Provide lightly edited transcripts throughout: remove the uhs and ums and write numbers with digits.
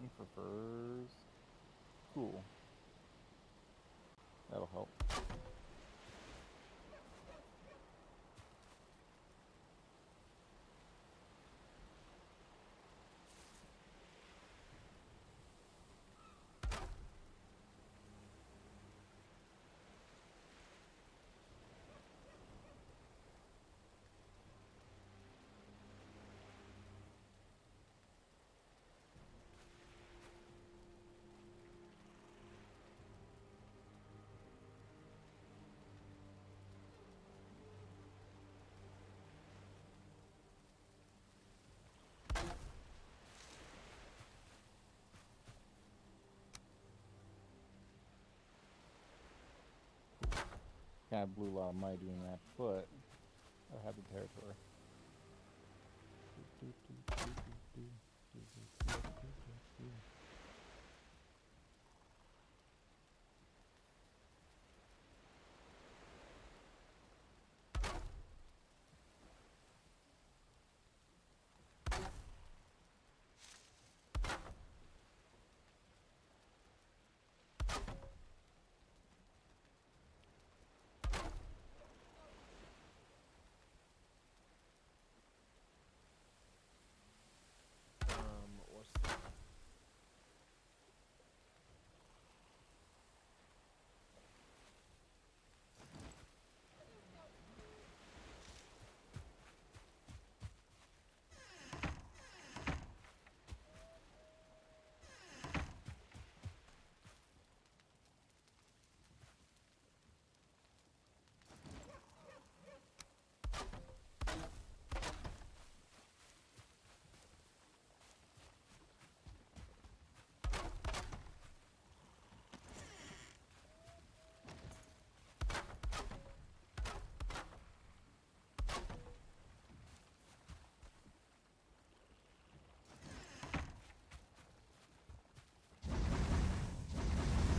scouting for furs. Cool. That'll help. Kind of blew a lot of money doing that, but I have the territory. What's that?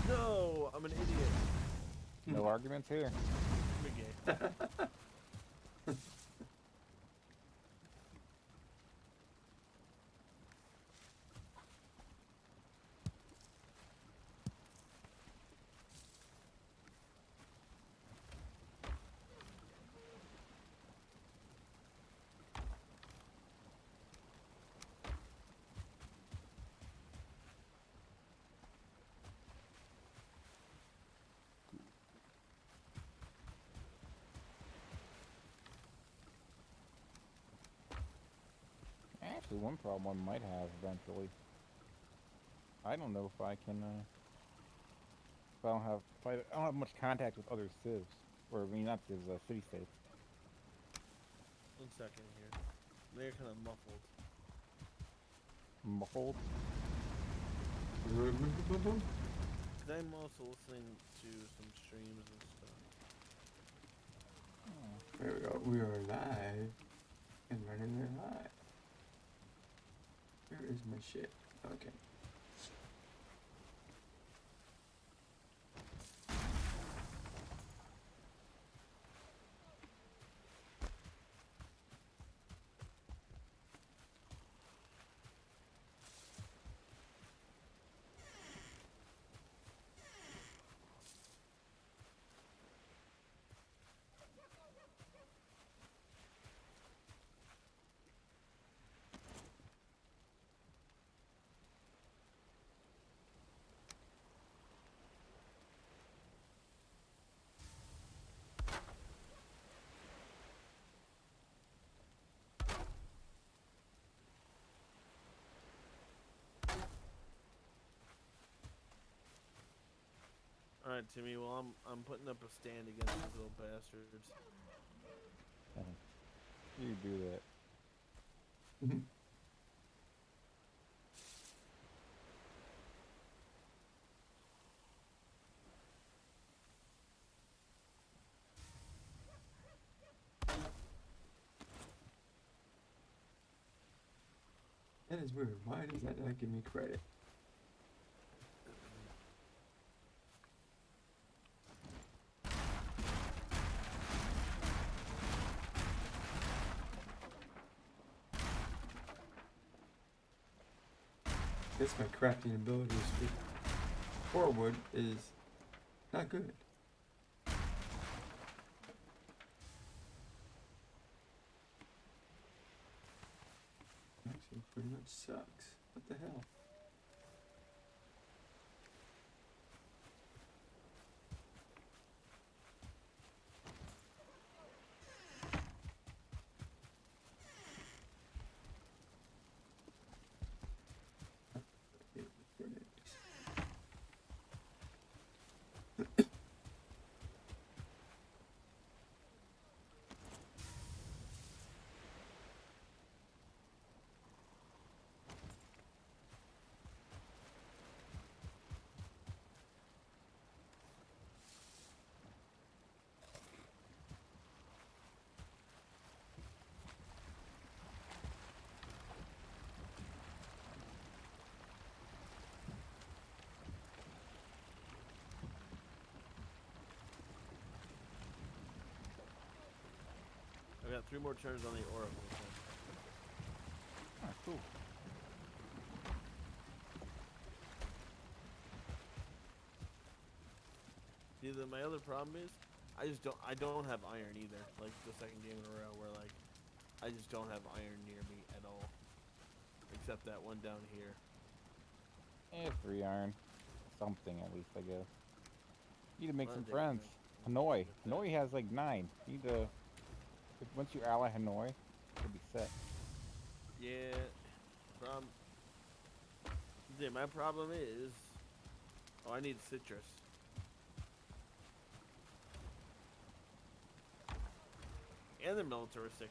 No, I'm an idiot. No arguments here. I'm a gay. Actually, one problem I might have eventually. I don't know if I can. If I don't have much contact with other civs, or I mean not civs, city states. 1 second here. They're kind of muffled. Muffled. Cause I'm also listening to some streams and stuff. There we go. We are live and running it live. Where is my shit? Okay. All right, Timmy. Well, I'm putting up a stand against these little bastards. You do that. That is weird. Why does that not give me credit? Guess my crafting abilities for wood is not good. Actually, pretty much sucks. What the hell? I got 3 more turns on the Oracle. So. Ah, cool. See, my other problem is, I don't have iron either. Like the second game in a row, where like, I just don't have iron near me at all, except that one down here. 3 iron. Something at least, I guess. You need to make Well, some they- friends. they- Hanoi. get that. Hanoi has like 9. You need to. Once you ally Hanoi, you'll be set. Yeah, problem. Yeah, my problem is, I need citrus. And they're militaristic.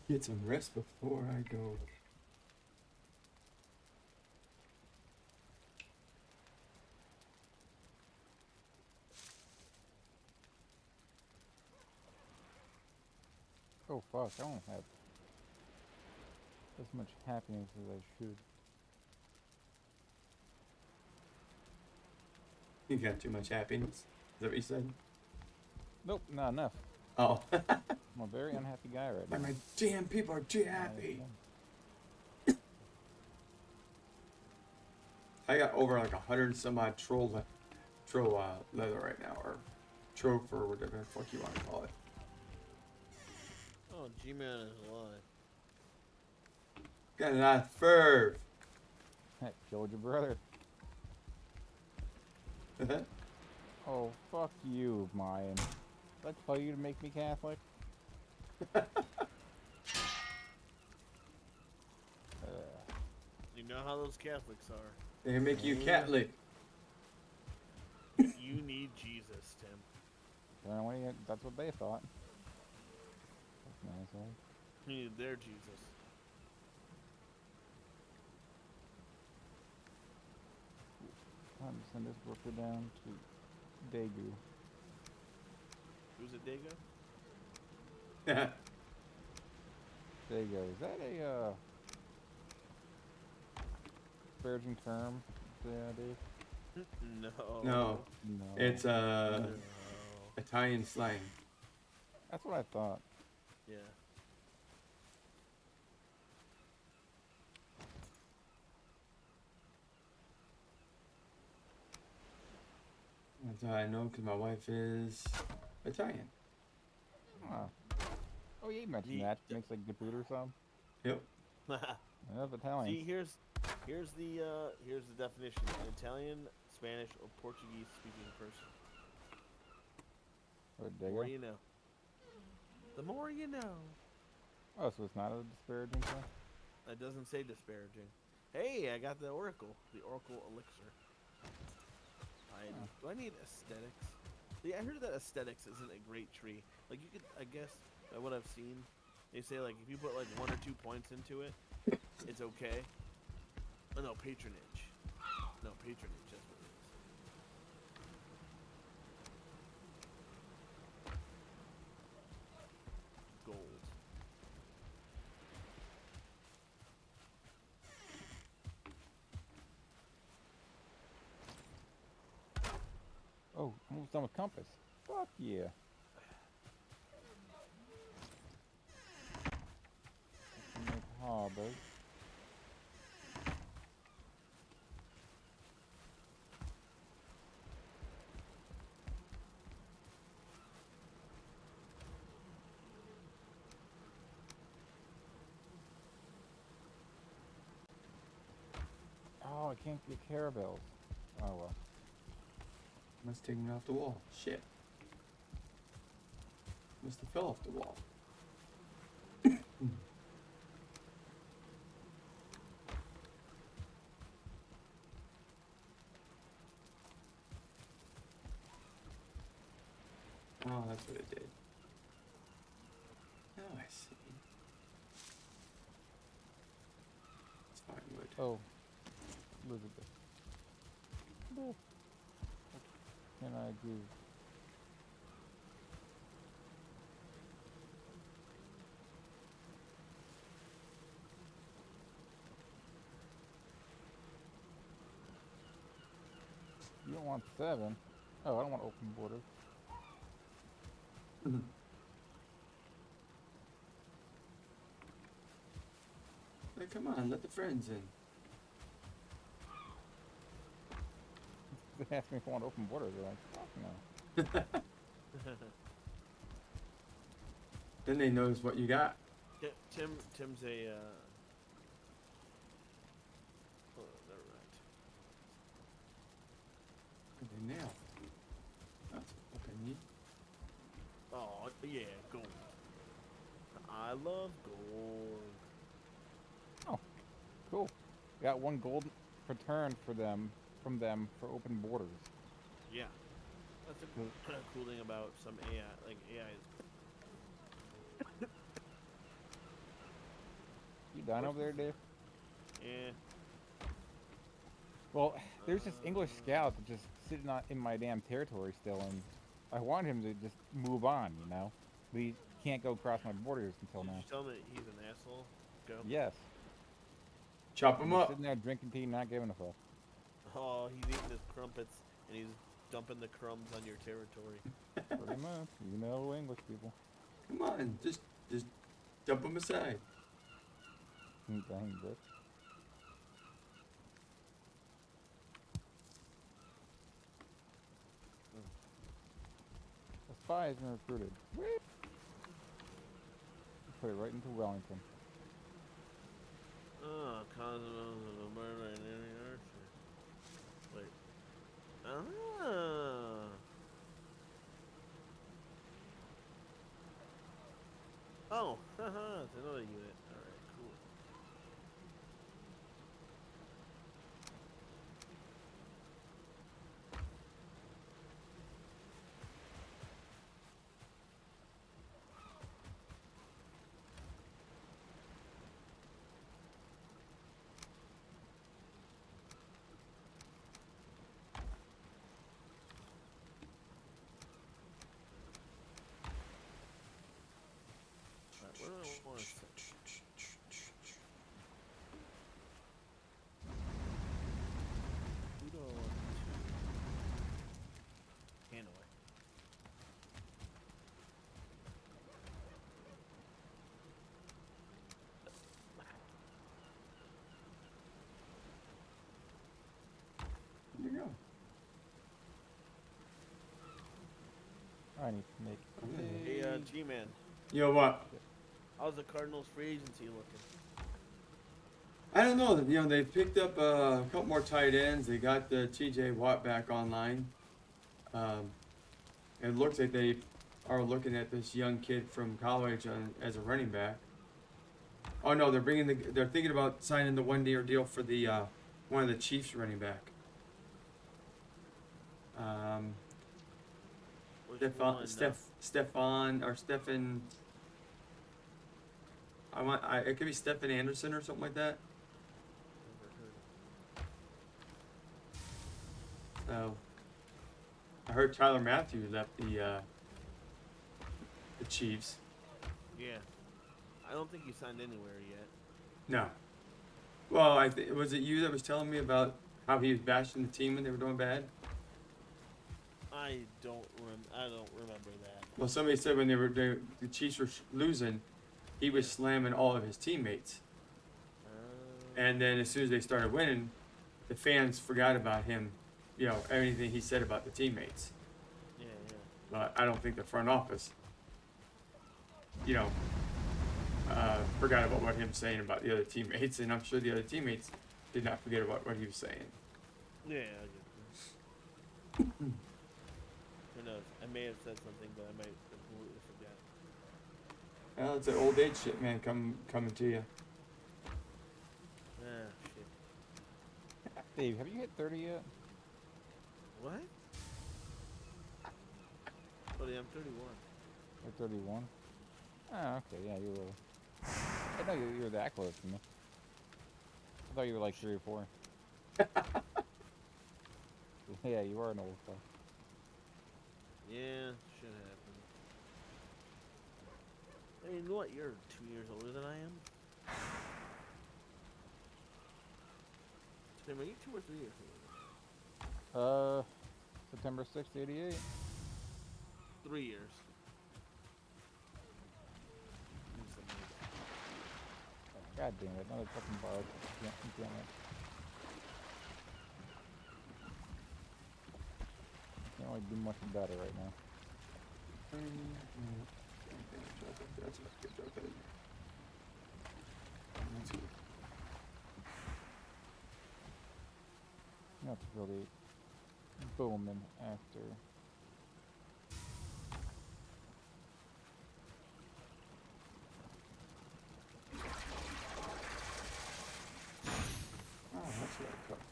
Get some rest before I go. Oh fuck, I don't have as much happiness as I should. You got too much happiness. Is that what you said? Nope, not enough. Oh. I'm a very unhappy guy right now. My damn people are too I happy. am. I got over like 100 some odd troll leather right now, or trophy, or whatever the fuck you want to call it. Oh, G-Man is alive. Got a lot of fur. Killed your brother. Oh, fuck you, Mayan. Did I tell you to make me Catholic? You know how those Catholics are. They make you Catholic. You need Jesus, Tim. Apparently, that's what they thought. That's nice, right? You need their Jesus. Time to send this worker down to Daegu. Who's it, Dago? Daegu. Is that a disparaging term? Yeah, Dave? No. No, No. it's No. Italian slang. That's what I thought. That's how I know because my wife is Italian. Huh. Oh, yeah, you mentioned Neat. that. Makes like good food or something. Yep. I love Italian. See, here's the definition: an Italian, Spanish, or Portuguese speaking person. Or The digger. more you know. The more you know. Oh, so it's not a disparaging thing? That doesn't say disparaging. Hey, I got the Oracle elixir. Do I need aesthetics? Yeah, I heard that aesthetics isn't a great tree. Like you could, I guess, by what I've seen, they say like if you put like 1 or 2 points into it, it's okay. Oh no, patronage. No, patronage. That's what it is. Gold. Oh, almost done with compass. Fuck yeah. I can make harbors. Oh, I can't get caravels. Oh well. Must have taken it off the wall. Shit. Must have fell off the wall. Oh, that's what it did. Now I see. It's fine wood. Oh, Elizabeth. What can I do? You don't want 7. Oh, I don't want open borders. Hey, come on, let the friends in. They asked me if I want open borders. They're like, fuck no. Then they knows what you got. Tim's a. Oh, never mind. They nailed. That's what I need. Oh yeah, gold. I love gold. Oh, cool. Got 1 gold per turn for them from them for open borders. Yeah, that's a cool thing about some AI. Like AI is. You done over there, Dave? Yeah. Well, there's this English scout that just sitting in my damn territory still, and I want him to just move on, you know? But he can't go across my borders until Did now. you tell him that he's an asshole? Go. Yes. Chop them He's up. sitting there drinking tea, not giving a fuck. Oh, he's eating his crumpets and he's dumping the crumbs on your territory. Pretty much. You know English people. Come on, just dump them aside. Dang, bitch. A spy has been recruited. Whee! Put it right into Wellington. Oh, cause of a murder in any archer. Wait. Ah. Oh, haha, it's another unit. Alright, cool. Alright, where do I want to set? I need to make. Hey, a- G-Man, You know what? how's the Cardinals free agency looking? I don't know. You know, they picked up a couple more tight ends. They got the T.J. Watt back online. It looks like they are looking at this young kid from college as a running back. Oh no, they're thinking about signing the 1 year deal for the one of the Chiefs running back. Which one? Stefan. It could be Stephen Anderson or something like that. Never heard of. So I heard Tyler Matthews left the Chiefs. Yeah, I don't think he signed anywhere yet. No. Well, was it you that was telling me about how he was bashing the team when they were doing bad? I don't remember that. Well, somebody said when the Chiefs were losing, he was slamming all of his teammates, and then as soon as they started winning, the fans forgot about him. You know, anything he said about the teammates. Yeah. But I don't think the front office, you know, forgot about what him saying about the other teammates, and I'm sure the other teammates did not forget about what he was saying. Yeah, I get that. Who knows? I may have said something, but I might have completely forgot. Well, it's that old age shit, man, coming to you. Ah, shit. Dave, have you hit 30 yet? What? Buddy, I'm 31. Or 31? Oh, okay, yeah, you're little. I know you're that close to me. I thought you were like 3 or 4. Yeah, you are an old fuck. Yeah, shit happened. Hey, you know what? You're 2 years older than I am. Tim, are you 2 or 3 years older? September 6th, 88. 3 years. Need some money. God damn it, another fucking bar. Damn it. Can't really do much better right now. That's really booming after. Oh, that's what I cooked.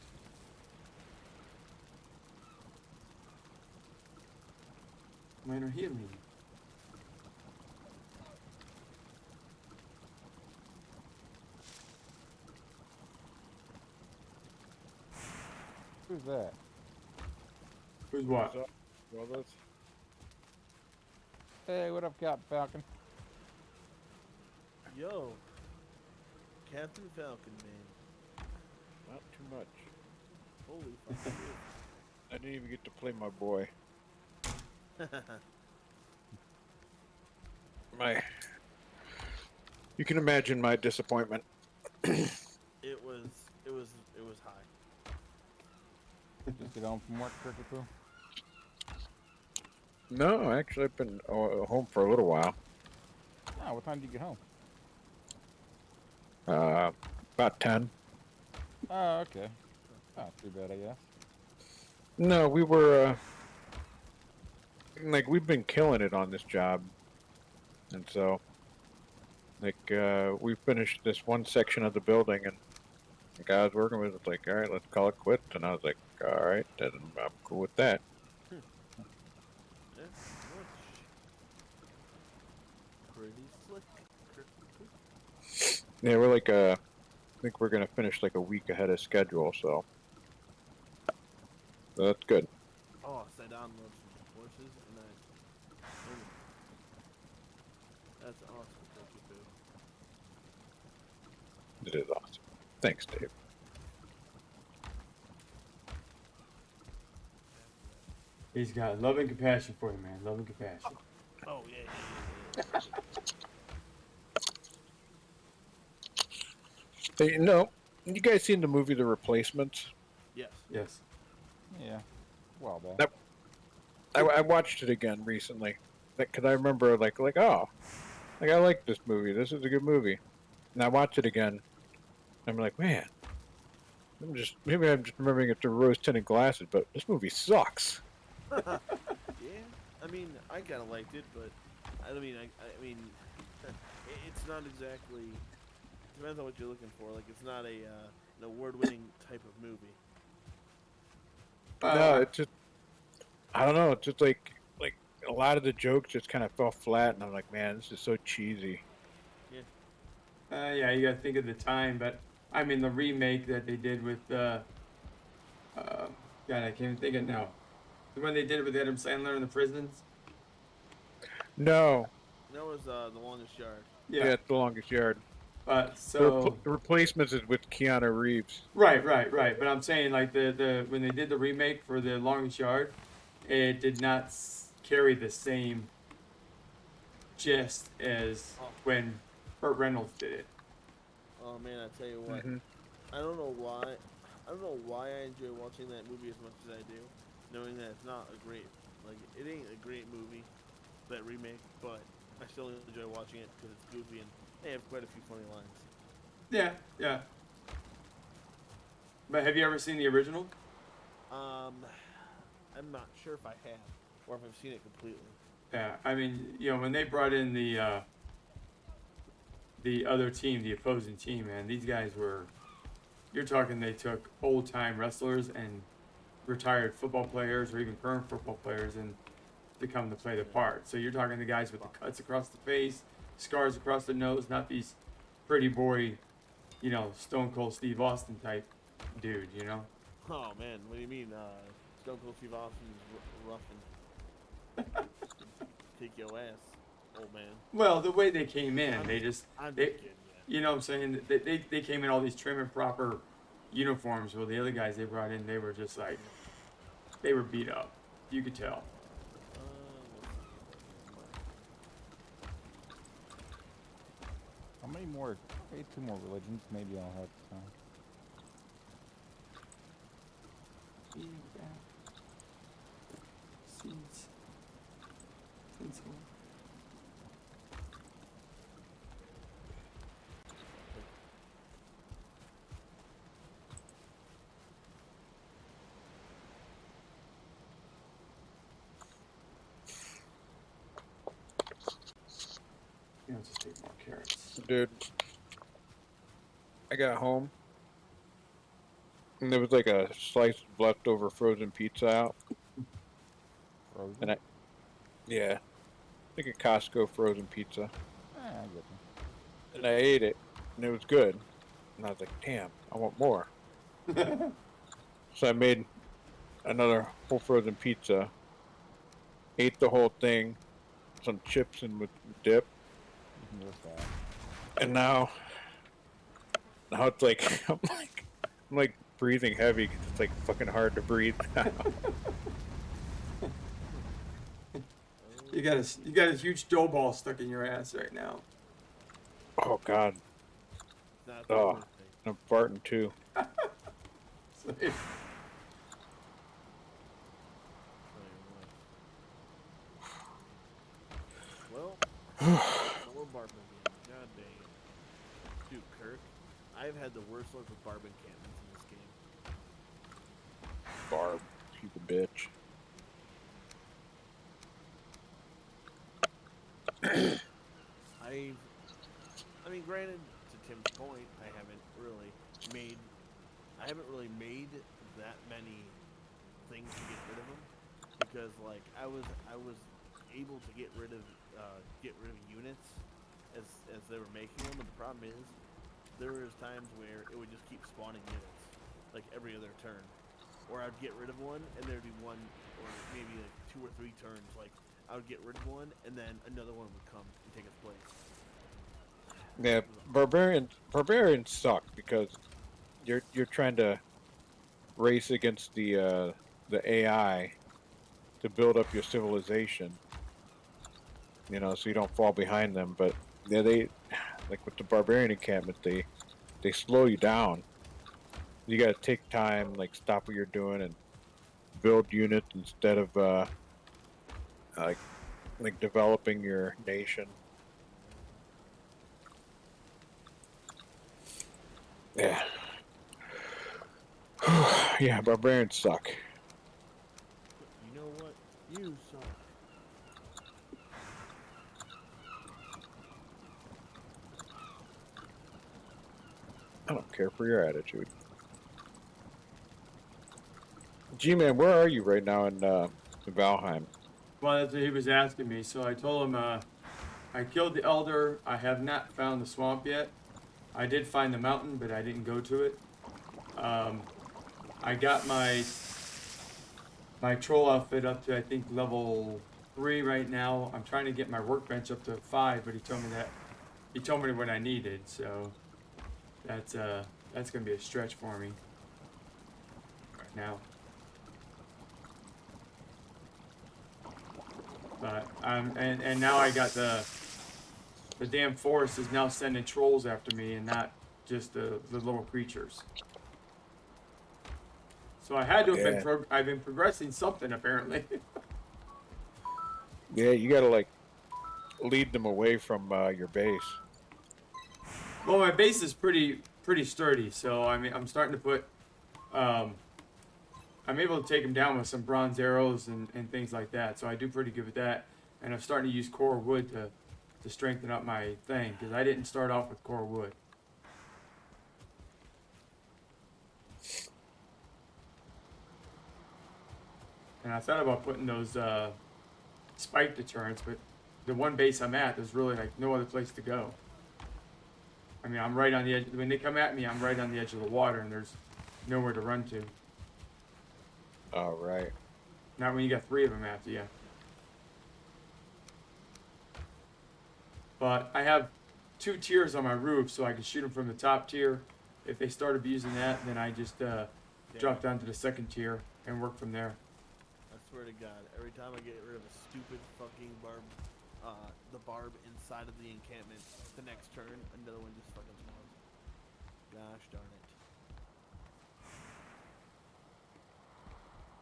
Minor healing. Who's that? Who's what? What's up, brothers? Hey, what up, Captain Falcon? Yo, Captain Falcon, man. Not too much. Holy fuck. I didn't even get to play my boy. You can imagine my disappointment. It was high. Just get home from work, Cricket Poo? No, actually, I've been home for a little while. Oh, what time did you get home? About 10. Oh, okay. Not too bad, I guess. No, we were, we've been killing it on this job. And so, we finished this one section of the building, and the guy I was working with was like, all right, let's call it quits. And I was like, all right, then I'm cool with that. Yeah, much. Pretty slick. Yeah, we're I think we're going to finish like a week ahead of schedule, so that's good. Oh, so I downloaded some horses and that's awesome. Thank you, It is awesome. Thanks, Dave. He's got love and compassion for you, man. Love and compassion. Boo. Oh yeah. Hey, no, you guys seen the movie The Replacements? Yes. Yes. Yeah. Well, then. That I watched it again recently, because I remember oh, like I like this movie. This is a good movie. And I watched it again. I'm like, man, maybe I'm just remembering it through rose-tinted glasses, but this movie sucks. Yeah, I mean, I kind of liked it, but I mean, I mean, it's not exactly. Depends on what you're looking for. Like, it's not an award-winning type of movie. No, it's just I don't know. It's just like a lot of the jokes just kind of fell flat, and I'm like, man, this is so cheesy. Yeah, you gotta think of the time, but I mean the remake that they did with God, I can't even think of it now. The one they did with Adam Sandler in the prisons. No, That was The Longest Yard. yeah, it's The Longest Yard. So The replacements is with Keanu Reeves. right. But I'm saying like the when they did the remake for the Longest Yard, it did not carry the same gist as when Burt Reynolds did it. Oh man, I tell you what, Mhm. I don't know why. I don't know why I enjoy watching that movie as much as I do, knowing that it's not a great, like it ain't a great movie, that remake, but I still enjoy watching it because it's goofy and they have quite a few funny lines. Yeah. But have you ever seen the original? I'm not sure if I have or if I've seen it completely. Yeah, I mean, when they brought in the other team, the opposing team, man, these guys were. You're talking they took old time wrestlers and retired football players or even current football players and to come to play the part. So you're talking the guys with the cuts across the face, scars across the nose, not these pretty boy, Stone Cold Steve Austin type dude, Oh man, what do you mean? Stone Cold Steve Austin's rough and kick your ass, old man. Well, the way they came in, I'm they just kidding. Yeah. you know what I'm saying? They came in all these trim and proper uniforms. Well, the other guys they brought in, they were just like, they were beat up. You could tell. How many more? Maybe 2 more religions. Maybe I'll have time. Seeds. Just take more carrots. Dude, I got home, and there was like a slice of leftover frozen pizza out. Frozen. And yeah, like a Costco frozen pizza. I get them. And I ate it, and it was good. And I was like, damn, I want more. So I made another whole frozen pizza, ate the whole thing, some chips and with dip, You can go with that. and now it's like I'm like breathing heavy because it's like fucking hard to breathe now. You got a huge dough ball stuck in your ass right now. Oh god, Not Oh. birthday. I'm farting too. So, Well, more barb again. God dang. Dude, Kirk, I've had the worst luck with barb encampments in this game. Barb, you a bitch. I mean, granted, to Tim's point, I haven't really made that many things to get rid of them because, like, I was able to get rid of units as they were making them, and the problem is there was times where it would just keep spawning units, like every other turn, or I'd get rid of one and there'd be one, or maybe like 2 or 3 turns, like I would get rid of one and then another one would come and take its place. Yeah, barbarians suck because you're trying to race against the AI to build up your civilization. So you don't fall behind them. But yeah, they like with the barbarian encampment, they slow you down. You got to take time, like stop what you're doing and build units instead of like developing your nation. Yeah. Yeah, barbarians suck. You know what? You suck. I don't care for your attitude. G-Man, where are you right now in Valheim? Well, that's what he was asking me. So I told him, I killed the elder. I have not found the swamp yet. I did find the mountain, but I didn't go to it. I got my troll outfit up to I think level 3 right now. I'm trying to get my workbench up to 5, but he told me what I needed. So that's gonna be a stretch for me right now. But and now I got the damn forest is now sending trolls after me and not just the little creatures. So I had to have Yeah. I've been progressing something apparently. Yeah, you gotta like lead them away from your base. Well, my base is pretty sturdy, so I mean I'm starting to put I'm able to take them down with some bronze arrows and things like that. So I do pretty good with that, and I'm starting to use core wood to strengthen up my thing because I didn't start off with core wood. And I thought about putting those spike deterrents, but the one base I'm at, there's really like no other place to go. I mean, I'm right on the edge. When they come at me, I'm right on the edge of the water, and there's nowhere to run to. All right. Not when you got 3 of them after you. But I have 2 tiers on my roof, so I can shoot them from the top tier. If they start abusing that, then I just drop down to the 2nd tier and work from there. I swear to God, every time I get rid of a stupid fucking barb, the barb inside of the encampment, the next turn, another one just fucking spawns. Gosh darn it.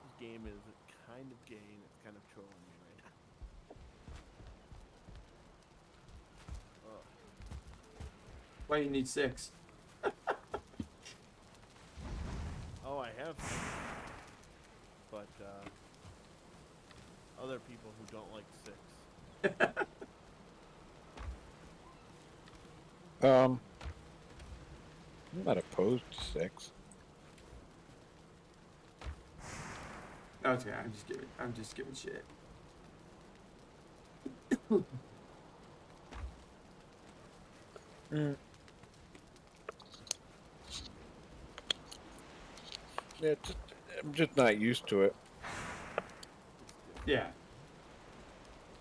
This game is kind of gay and it's kind of trolling me right now. Ugh. Why you need 6? Oh, I have some. But, other people who don't like 6. I'm not opposed to 6. No, it's okay. I'm just giving shit. Yeah, I'm just not used to it. Yeah.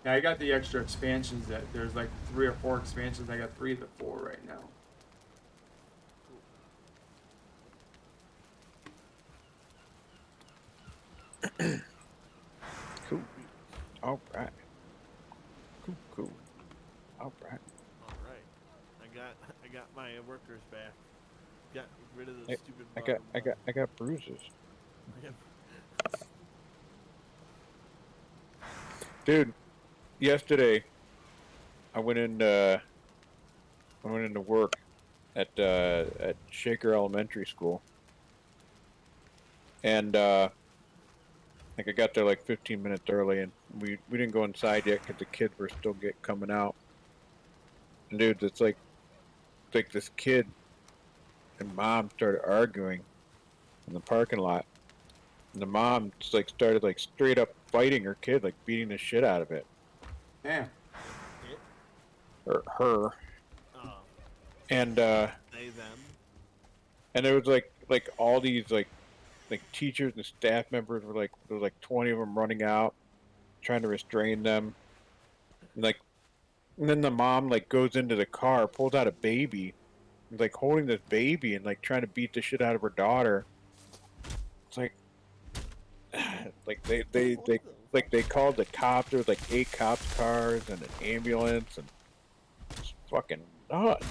Yeah, I got the extra expansions that there's like 3 or 4 expansions. I got 3 of the 4 right now. Cool. All right. Cool. All right. Alright. I got my workers back. Got rid of the Hey, stupid I got bruises. Dude, yesterday I went into work at Shaker Elementary School, and like I got there like 15 minutes early, and we didn't go inside yet because the kids were still coming out. And dude, it's like this kid and mom started arguing in the parking lot, and the mom just like started like straight up fighting her kid, like beating the shit out of it. Damn. Or her. Oh, And they, them. and there was like all these like teachers and staff members were like, there was like 20 of them running out trying to restrain them, and then the mom like goes into the car, pulls out a baby, and like holding this baby and like trying to beat the shit out of her daughter. It's like like they called the cops. There was like 8 cops cars and an ambulance, and it's fucking nuts.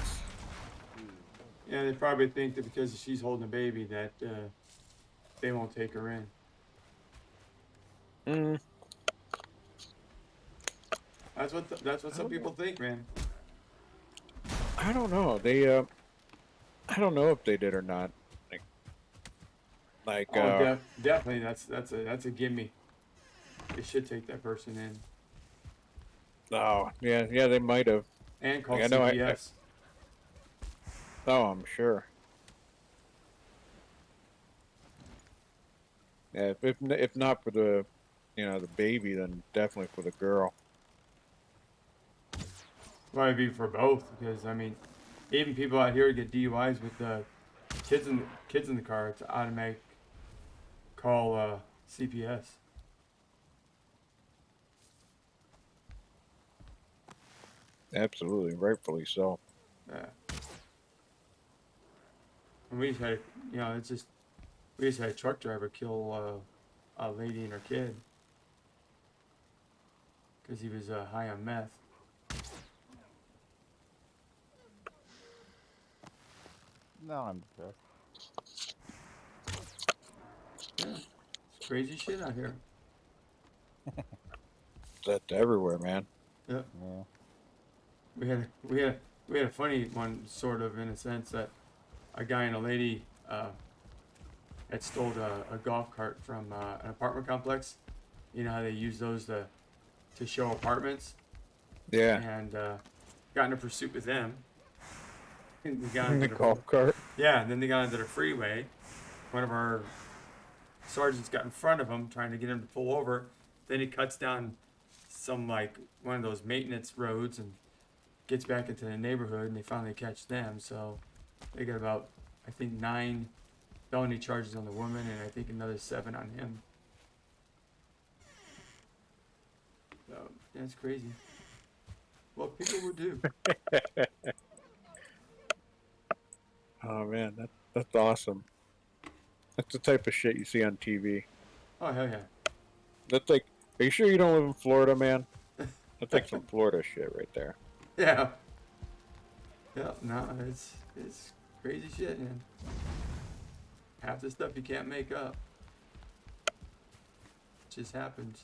Yeah, they probably think that because she's holding a baby that they won't take her in. That's what some people think, man. I don't know. They I don't know if they did or not. Like Oh, definitely. That's a gimme. They should take that person in oh yeah they might have. and call Like, I know CPS. oh I'm sure. Yeah, if not for the the baby, then definitely for the girl. Might be for both, because I mean, even people out here get DUIs with kids in the car. It's automatic call CPS. Absolutely, rightfully so. Yeah. And we just had, we just had a truck driver kill a lady and her kid because he was high on meth. No, I'm depressed. Yeah, it's crazy shit out here. That's everywhere, man. Yeah. Yeah. We had a funny one, sort of, in a sense that a guy and a lady had stole a golf cart from an apartment complex. You know how they use those to show apartments, Yeah. and got in a pursuit with them. And we got In the into golf cart. Yeah, and then they got into the freeway. One of our sergeants got in front of him, trying to get him to pull over. Then he cuts down some, like, one of those maintenance roads and gets back into the neighborhood, and they finally catch them. So they got about, I think, 9 felony charges on the woman, and I think another 7 on him. So that's crazy. Well, people would do. Oh man, that's awesome. That's the type of shit you see on TV. Oh hell yeah. That's like, are you sure you don't live in Florida, man? That's like some Florida shit right there. Yeah. Yeah. No, it's crazy shit, man. Half the stuff you can't make up. It just happens.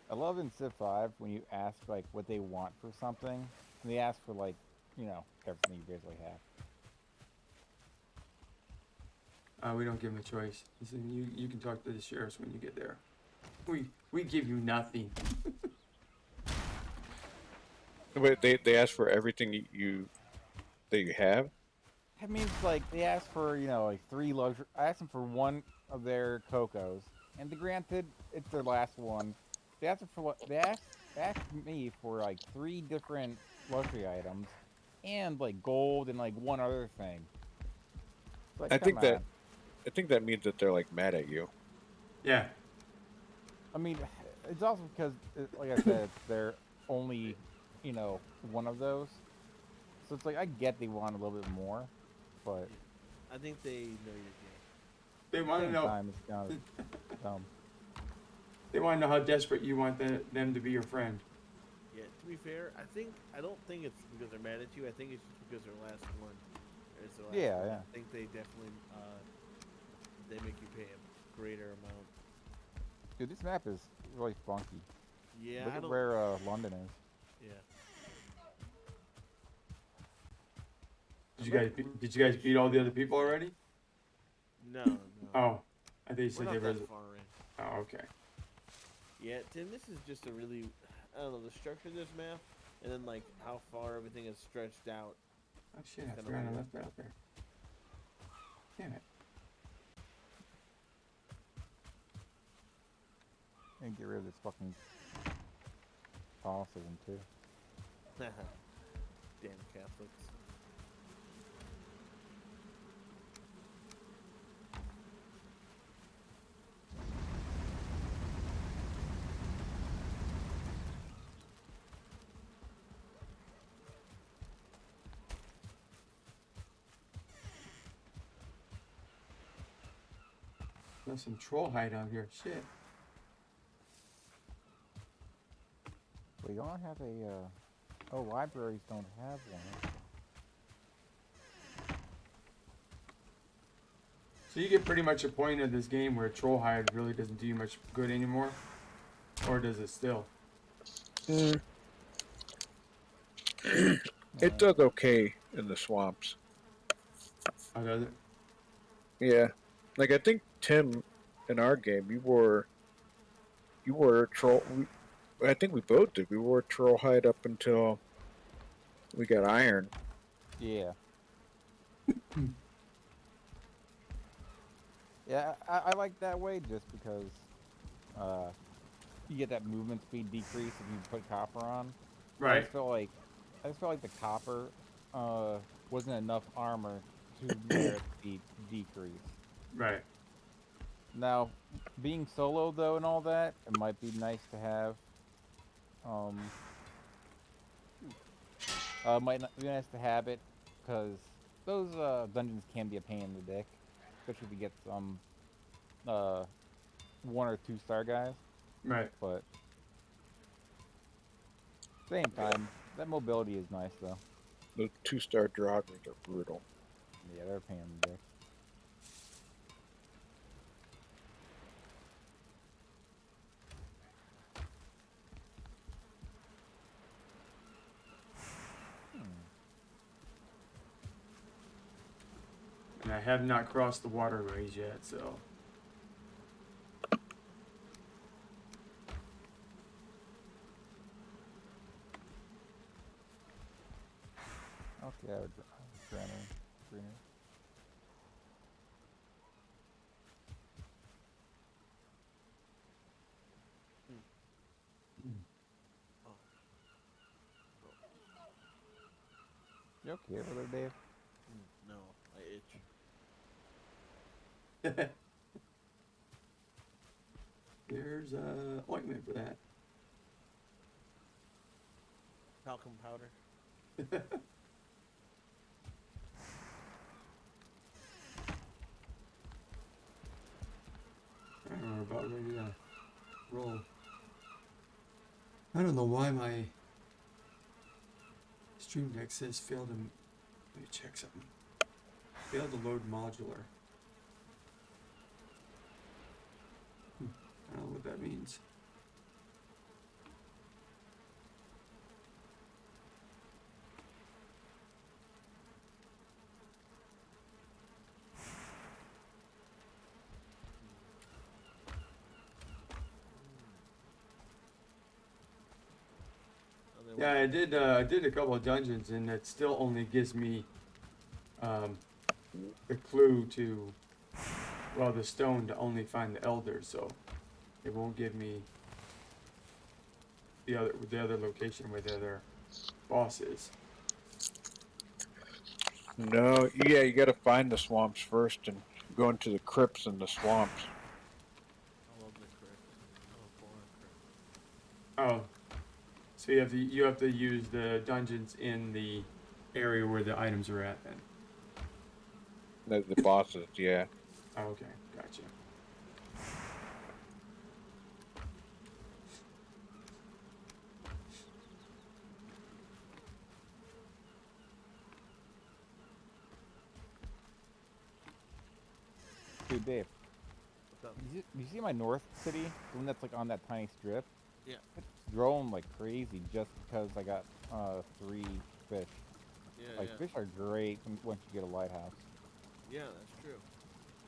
I love in Civ 5 when you ask like what they want for something, and they ask for like, everything you basically have. We don't give them a choice. Listen, you can talk to the sheriffs when you get there. We give you nothing. Wait, they ask for everything that you have? That means like they asked for like 3 luxury. I asked them for one of their Cocos, and granted, it's their last one. They asked for what they asked me for like 3 different luxury items, and like gold and like one other thing. Like, I think come that on. I think that means that they're like mad at you. Yeah. I mean, it's also because, like I said, they're only, one of those. So it's like I get they want a little bit more, but I think they know you're gay. They at want the to same know. time, it's kind of dumb. They want to know how desperate you want them to be your friend. Yeah, to be fair, I don't think it's because they're mad at you. I think it's just because their last one. It's their last Yeah, one. yeah. I think they definitely they make you pay a greater amount. Dude, this map is really funky. Yeah, Look I at don't. where London is. Yeah. Did you guys beat all the other people already? No. Oh, I think you We're said not they were. that far in. Oh, okay. Yeah, Tim, this is just a really, I don't know, the structure of this map, and then like how far everything is stretched out. Oh shit! I Kinda forgot I weird. left that out there. Damn it. And get rid of this fucking Catholicism too. Damn Catholics. There's some troll hide out here. Shit. We don't have a. Oh, libraries don't have one. So you get pretty much a point of this game where troll hide really doesn't do you much good anymore. or does it still? Mm, Yeah. it does okay in the swamps. Oh, does it? Yeah, like I think Tim, in our game, you were a troll. I think we both did. We wore troll hide up until we got iron. Yeah. Yeah, I like that way just because uh, you get that movement speed decrease if you put copper on. I Right. just felt like the copper wasn't enough armor to merit the decrease. Right. Now, being solo though and all that, it might be nice to have. Um, might not be nice to have it because those dungeons can be a pain in the dick, especially if you get some uh 1 or 2 star guys. Right. But same time, that mobility is nice though. The 2-star Draugrs are brutal. Yeah, they're a pain in the dick. And I have not crossed the waterways yet, so. Okay, I would granary, greenery. Oh, You okay over there, Dave? no, I itch. There's ointment for that. Talcum powder. We're about ready to roll. I don't know why my Stream Deck says failed to. Let me check something. Failed to load modular. I don't know what that means. Oh, they Yeah, I did a couple of dungeons, and it still only gives me the clue to, well, the stone to only find the elder, so it won't give me the other location where the other boss is. No, yeah, you got to find the swamps first and go into the crypts in the swamps. I love the crypt. Oh, boy, crypt. Oh, so you have to use the dungeons in the area where the items are at then. The bosses, yeah. Oh, okay, gotcha. Dude, Dave, What's up? you see my north city? The one that's like on that tiny strip? Yeah. It's growing like crazy just because I got 3 fish. Yeah, Like, yeah. fish are great once you get a lighthouse. Yeah, that's true.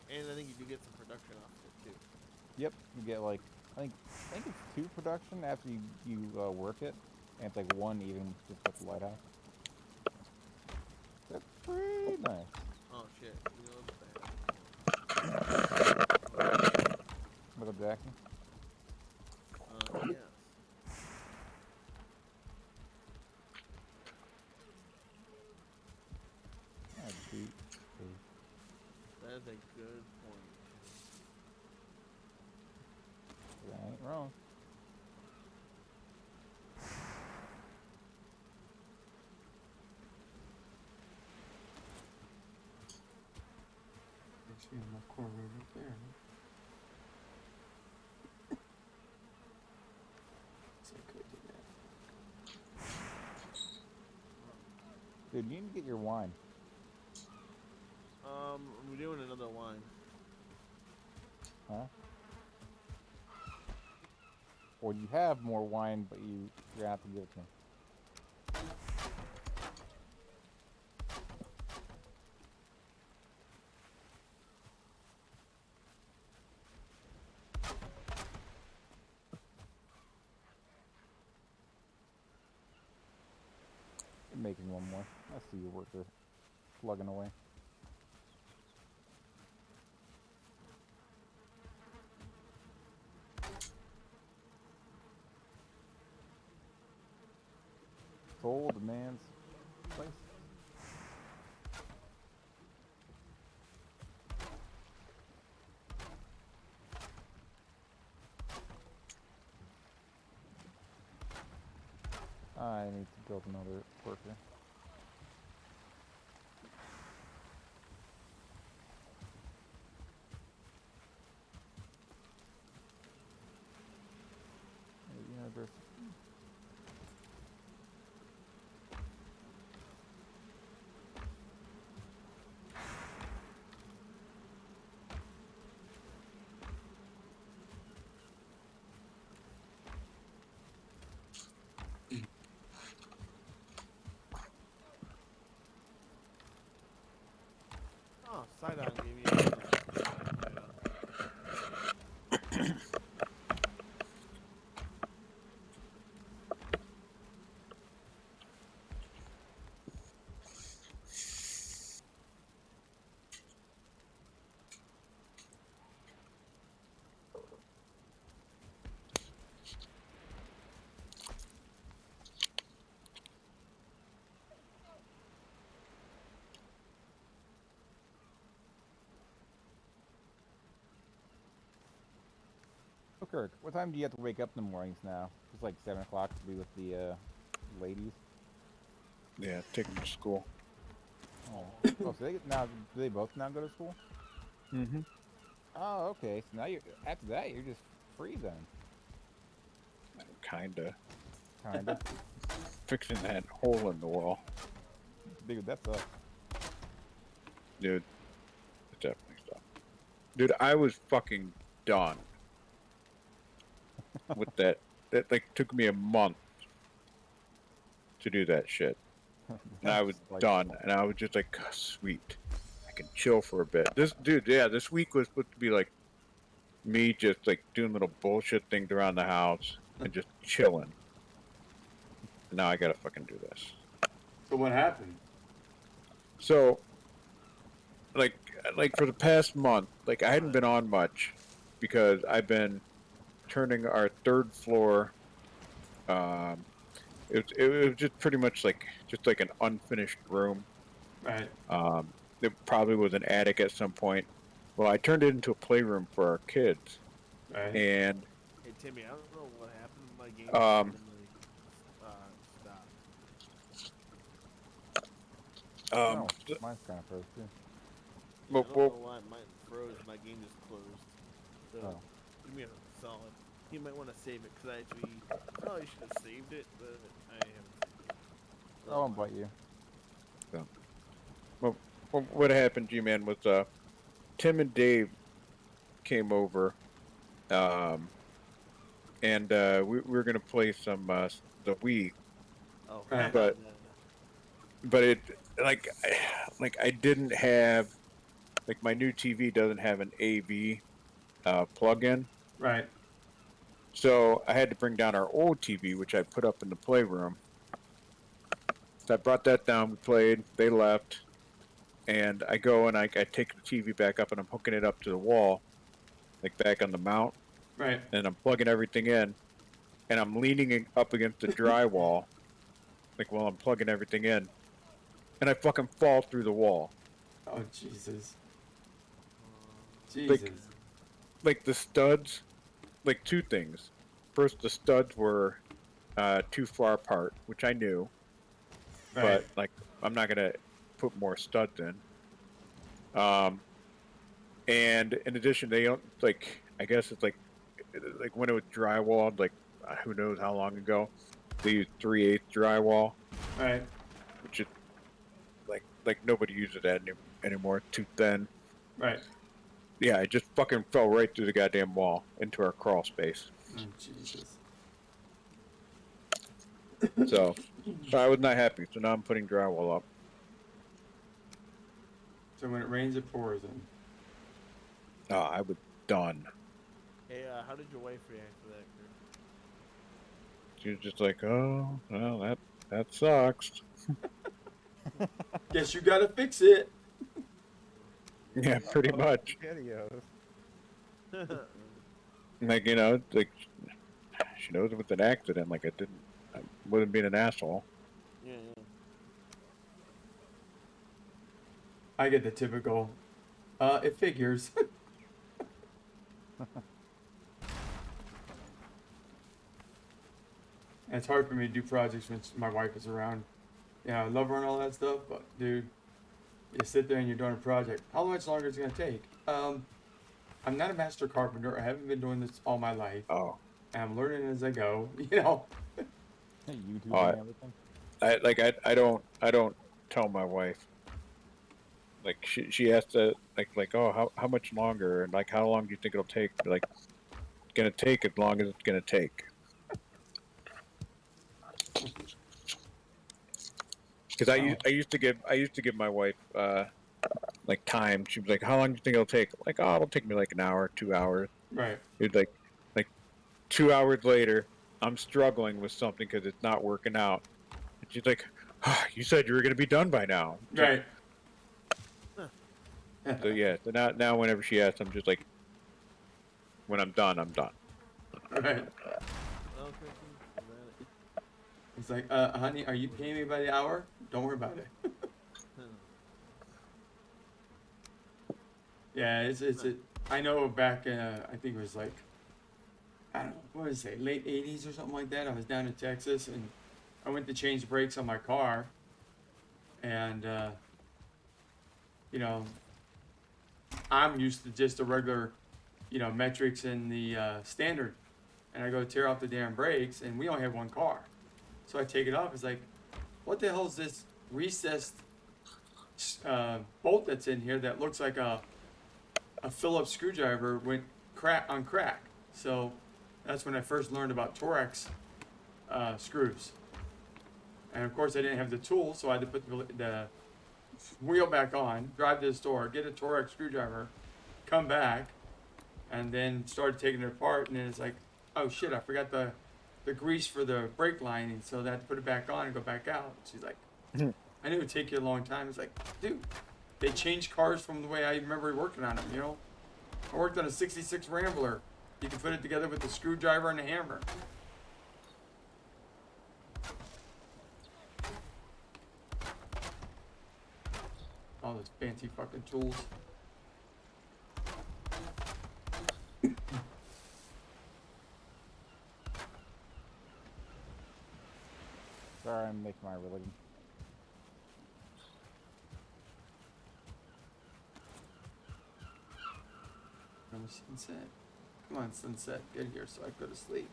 And I think you do get some production off of it too. Yep, you get like, I think it's 2 production after you work it, and it's like 1 even just with the lighthouse. That's pretty nice. Oh shit. You know what's bad? What up, Jackson? Yes. Ah, beat. That is a good point. That ain't wrong. I see my core road up there. So I could do that. Dude, you need to get your wine. We're doing another line. Huh? or you have more wine, but you forgot to give it to him. You're making one more. I see your worker plugging away. Soul demands place. I need to build another worker. Universe. Oh, Sidon gave me a So Kirk, what time do you have to wake up in the mornings now? It's like 7 o'clock to be with the ladies. Yeah, take them to school. Oh, oh, so do they both now go to school? Mm-hmm. Oh, okay. So now after that you're just free then. Kinda. Kinda. Fixing that hole in the wall. Dude, that sucks. Dude, it definitely sucks. Dude, I was fucking done with that. That like took me a month to do that shit. And I was Like, done, and I was just like, "Oh, sweet, I can chill for a bit. This dude, yeah, this week was supposed to be like me just like doing little bullshit things around the house and just chilling. And now I gotta fucking do this. So what happened? So, like for the past month, like I hadn't been on much because I've been turning our third floor. It was just pretty much like just like an unfinished room. Right. It probably was an attic at some point. Well, I turned it into a playroom for our kids, Right. and Hey Timmy, I don't know what happened. My game Um, randomly stopped. oh, mine's kind of froze too. Yeah, I don't well, know why mine froze. My game just closed. So Oh. give me a solid. You might want to save it because I actually probably should have saved it, but I haven't saved it. So, I won't bite you. what happened, G-Man, was Tim and Dave came over, and we were gonna play some the Wii, Oh, Right. but it like I didn't have like my new TV doesn't have an AV plug-in, Right. so I had to bring down our old TV, which I put up in the playroom. So I brought that down. We played. They left, and I go and I take the TV back up and I'm hooking it up to the wall, like back on the mount, Right. and I'm plugging everything in, and I'm leaning up against the drywall, like while I'm plugging everything in, and I fucking fall through the wall. Oh Jesus. Like- Jesus. Like the studs, like two things. First, the studs were too far apart, which I knew, Right. but like I'm not gonna put more studs in. And in addition, they don't like. I guess it's like when it was drywalled, like who knows how long ago. They used 3/8 drywall, Right. which is like nobody uses that anymore. Too thin. Right. Yeah, it just fucking fell right through the goddamn wall into our crawl space. Oh Jesus. So I was not happy. So now I'm putting drywall up. So when it rains, it pours. And Oh, I was done. Hey, how did your wife react to that, Kurt? She was just like, "Oh, well, that sucks." guess you gotta fix it. Yeah, pretty much. Videos. Like like she knows it was an accident. Like I wasn't being an asshole. Yeah, yeah. I get the typical. It figures. And it's hard for me to do projects when my wife is around. Yeah, I love her and all that stuff, but dude, you sit there and you're doing a project. How much longer is it gonna take? I'm not a master carpenter. I haven't been doing this all my life. Oh, And I'm learning as I go. You know. YouTube Oh, and everything. I don't tell my wife. Like she has to like oh how much longer and like how long do you think it'll take? Like it's gonna take as long as it's gonna take. Because I used to give my wife like time. She was like, "How long do you think it'll take?" Like, "Oh, it'll take me like an hour, 2 hours." Right. It's like 2 hours later, I'm struggling with something because it's not working out. And she's like, oh, "You said you were gonna be done by now." It's like, Right. so yeah. So now whenever she asks, I'm just like, when I'm done, I'm done. Right. Well, Christian, is that It's like, honey, are you paying me by the hour? Don't worry about it. it? Yeah, it's I know back I think it was like I don't know, what did I say, late 80s or something like that. I was down in Texas and I went to change brakes on my car and you know, I'm used to just the regular, metrics in the standard and I go tear off the damn brakes and we only have one car. So I take it off. It's like, what the hell is this recessed bolt that's in here that looks like a Phillips screwdriver went on crack. So that's when I first learned about Torx screws. And of course I didn't have the tool, so I had to put the wheel back on, drive to the store, get a Torx screwdriver, come back, and then started taking it apart. And then it's like, oh shit, I forgot the grease for the brake lining, so I had to put it back on and go back out. She's like, I knew it would take you a long time. It's like, dude, they changed cars from the way I remember working on them, I worked on a 66 Rambler. You can put it together with the screwdriver and a hammer. All those fancy fucking tools. Sorry, I'm making my religion. Remember sunset? Come on, sunset, get here so I can go to sleep.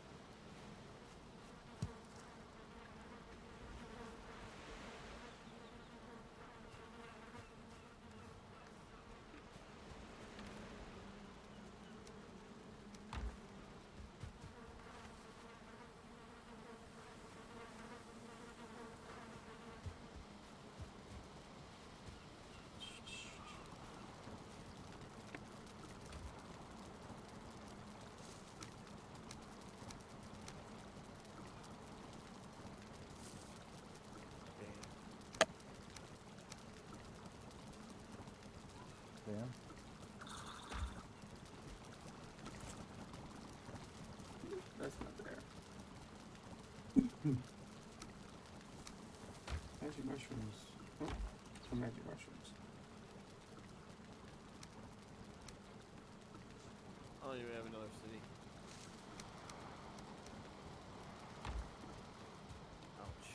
Yeah. That's not there. Magic mushrooms. Oh, some magic mushrooms. Oh, you have another city. Ouch.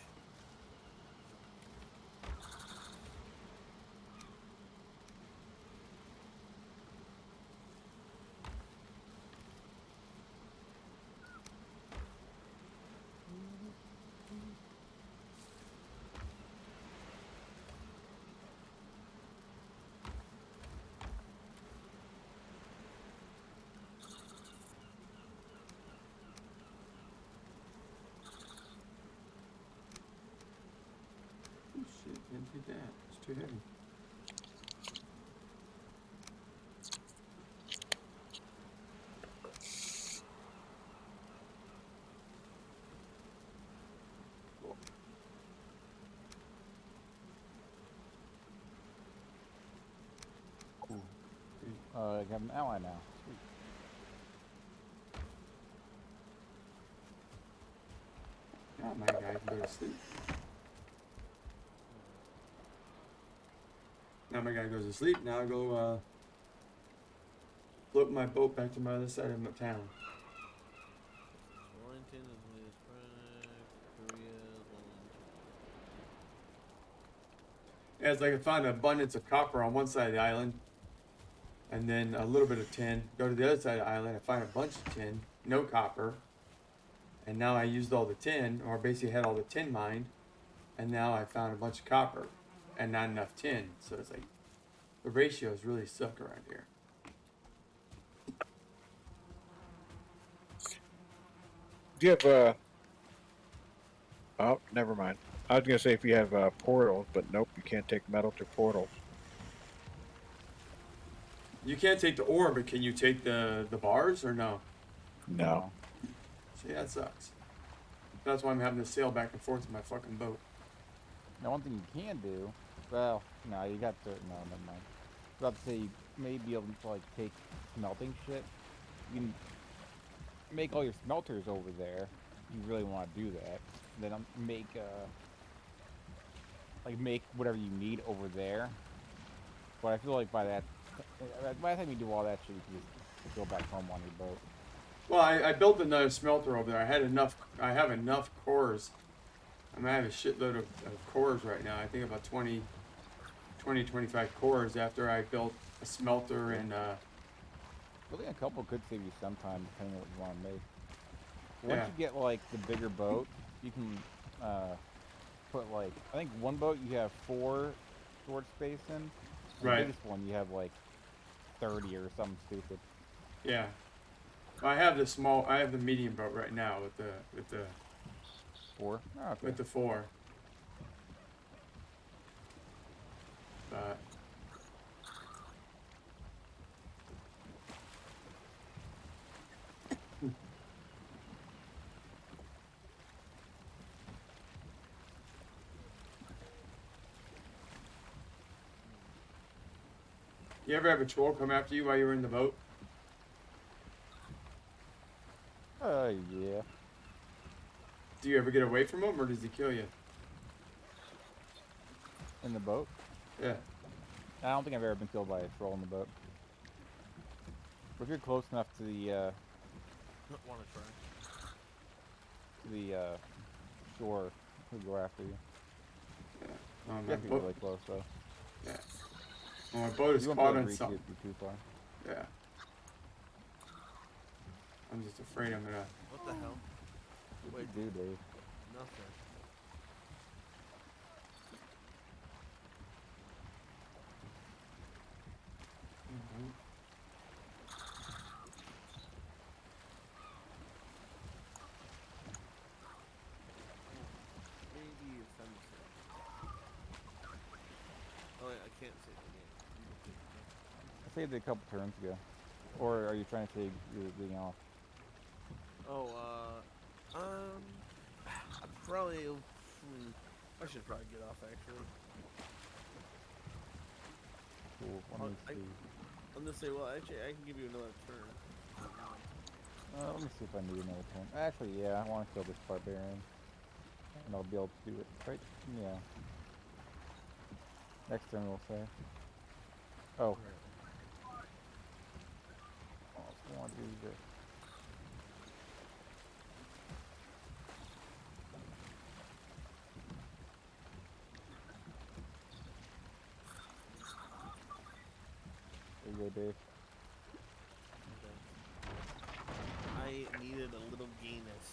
Can't take that. It's too heavy. Cool. I have an ally now. Sweet. Now my guy can go to sleep. Now my guy goes to sleep. Now I go float my boat back to my other side of my town. Wellington is the latest product. Korea, Wellington. Yeah, it's like I found an abundance of copper on one side of the island, and then a little bit of tin. Go to the other side of the island, I find a bunch of tin, no copper, and now I used all the tin, or basically had all the tin mined, and now I found a bunch of copper, and not enough tin. So it's like the ratios really suck around here. Do you have Oh, never mind. I was gonna say if you have portals, but nope, you can't take metal to portals. You can't take the ore, but can you take the bars or no? No. See, that sucks. That's why I'm having to sail back and forth with my fucking boat. Now, one thing you can do, well, no, you got to, no, never mind. I was about to say, you may be able to, like, take smelting shit. You can make all your smelters over there. If you really want to do that. And then make, make whatever you need over there. But I feel like by the time you do all that shit, you can just go back home on your boat. Well, I built another smelter over there. I have enough cores. I have a shitload of cores right now. I think about 20, 25 cores after I built a smelter and I think a couple could save you some time depending on what you want to make. Once Yeah. you get like the bigger boat, you can put like, I think one boat you have 4 storage space in. And Right. The biggest one you have like 30 or something stupid. yeah. I have the medium boat right now with the 4? Oh, okay. with the 4. But you ever have a troll come after you while you were in the boat? Yeah. Do you ever get away from him, or does he kill you? In the boat? Yeah. I don't think I've ever been killed by a troll in the boat. But if you're close enough to the Want to try? shore, he'll go after you. Yeah. You My have to be boat. really close though. Yeah. Well, my boat is You won't be caught able to on reach you something. if you're too far. Yeah. I'm just afraid I'm gonna. What the hell? What Wait, do you do, Dave? nothing. Maybe it's time to say. Oh, I can't say the name. I saved it a couple turns ago. Or are you trying to save your getting off? Oh, I should probably get off actually. Cool. Let me I- see. I'm gonna say, well, actually, I can give you another turn. Let me see if I need another turn. Actually, yeah, I want to kill this barbarian. And I'll be able to do it. Right? Yeah. Next turn we'll say. Oh. I want to do this. There you go, Dave. I needed a little gayness,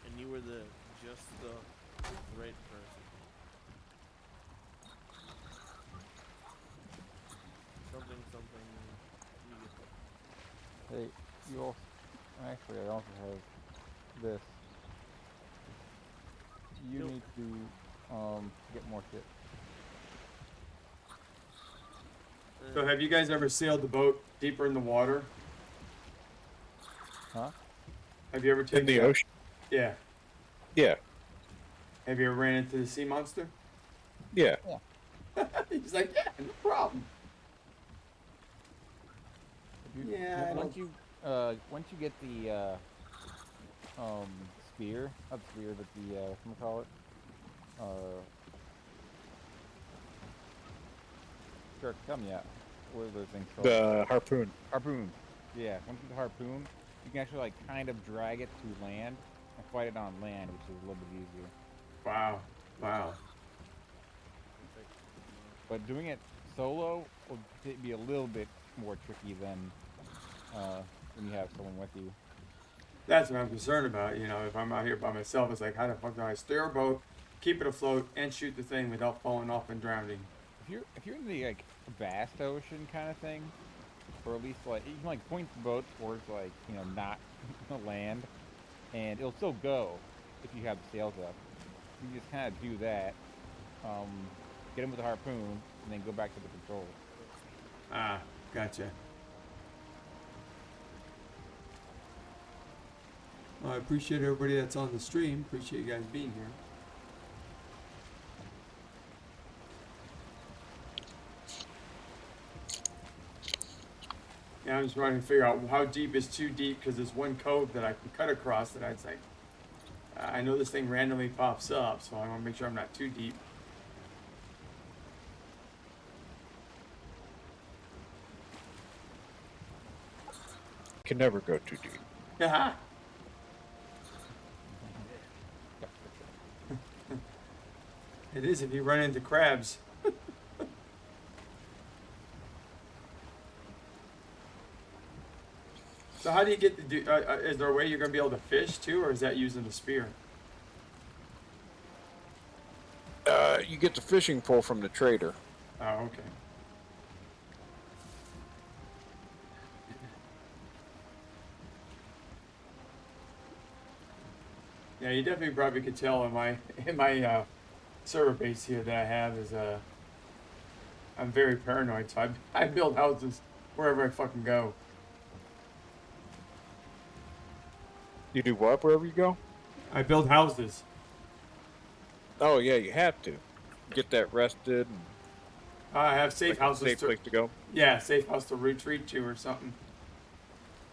and you were just the right person. Something. You get Hey, you also. Actually, I also have this. You Nope. need to get more shit. So have you guys ever sailed the boat deeper in the water? Huh? Have you ever taken In the a- ocean. Yeah. Yeah. Have you ever ran into the sea monster? Yeah. He's like, yeah, no problem. If you, Yeah, I once you get the spear, not spear, but the whatchamacallit, sure, tell me out. What are those things called? The harpoon. Harpoon. Yeah, once you get the harpoon, you can actually like kind of drag it to land and fight it on land, which is a little bit easier. Wow. Wow. But doing it solo will be a little bit more tricky than when you have someone with you. That's what I'm concerned about. You know, if I'm out here by myself, it's like, how the fuck do I steer a boat, keep it afloat, and shoot the thing without falling off and drowning? If you're in the like vast ocean kind of thing, or at least like you can like point the boat towards like not land, and it'll still go if you have the sails up. You can just kind of do that, get him with a harpoon, and then go back to the controls. Ah, gotcha. Well, I appreciate everybody that's on the stream. Appreciate you guys being here. Yeah, I'm just trying to figure out how deep is too deep because there's one cove that I can cut across that I'd like. I know this thing randomly pops up, so I want to make sure I'm not too deep. Can never go too deep. Haha. It is if you run into crabs. So how do you get the? Is there a way you're gonna be able to fish too, or is that using the spear? You get the fishing pole from the trader. Oh, okay. Yeah, you definitely probably could tell in my server base here that I have is I'm very paranoid, so I build houses wherever I fucking go. You do what wherever you go? I build houses. Oh yeah, you have to get that rested. And I have safe like a houses safe to place to go. yeah, safe house to retreat to or something.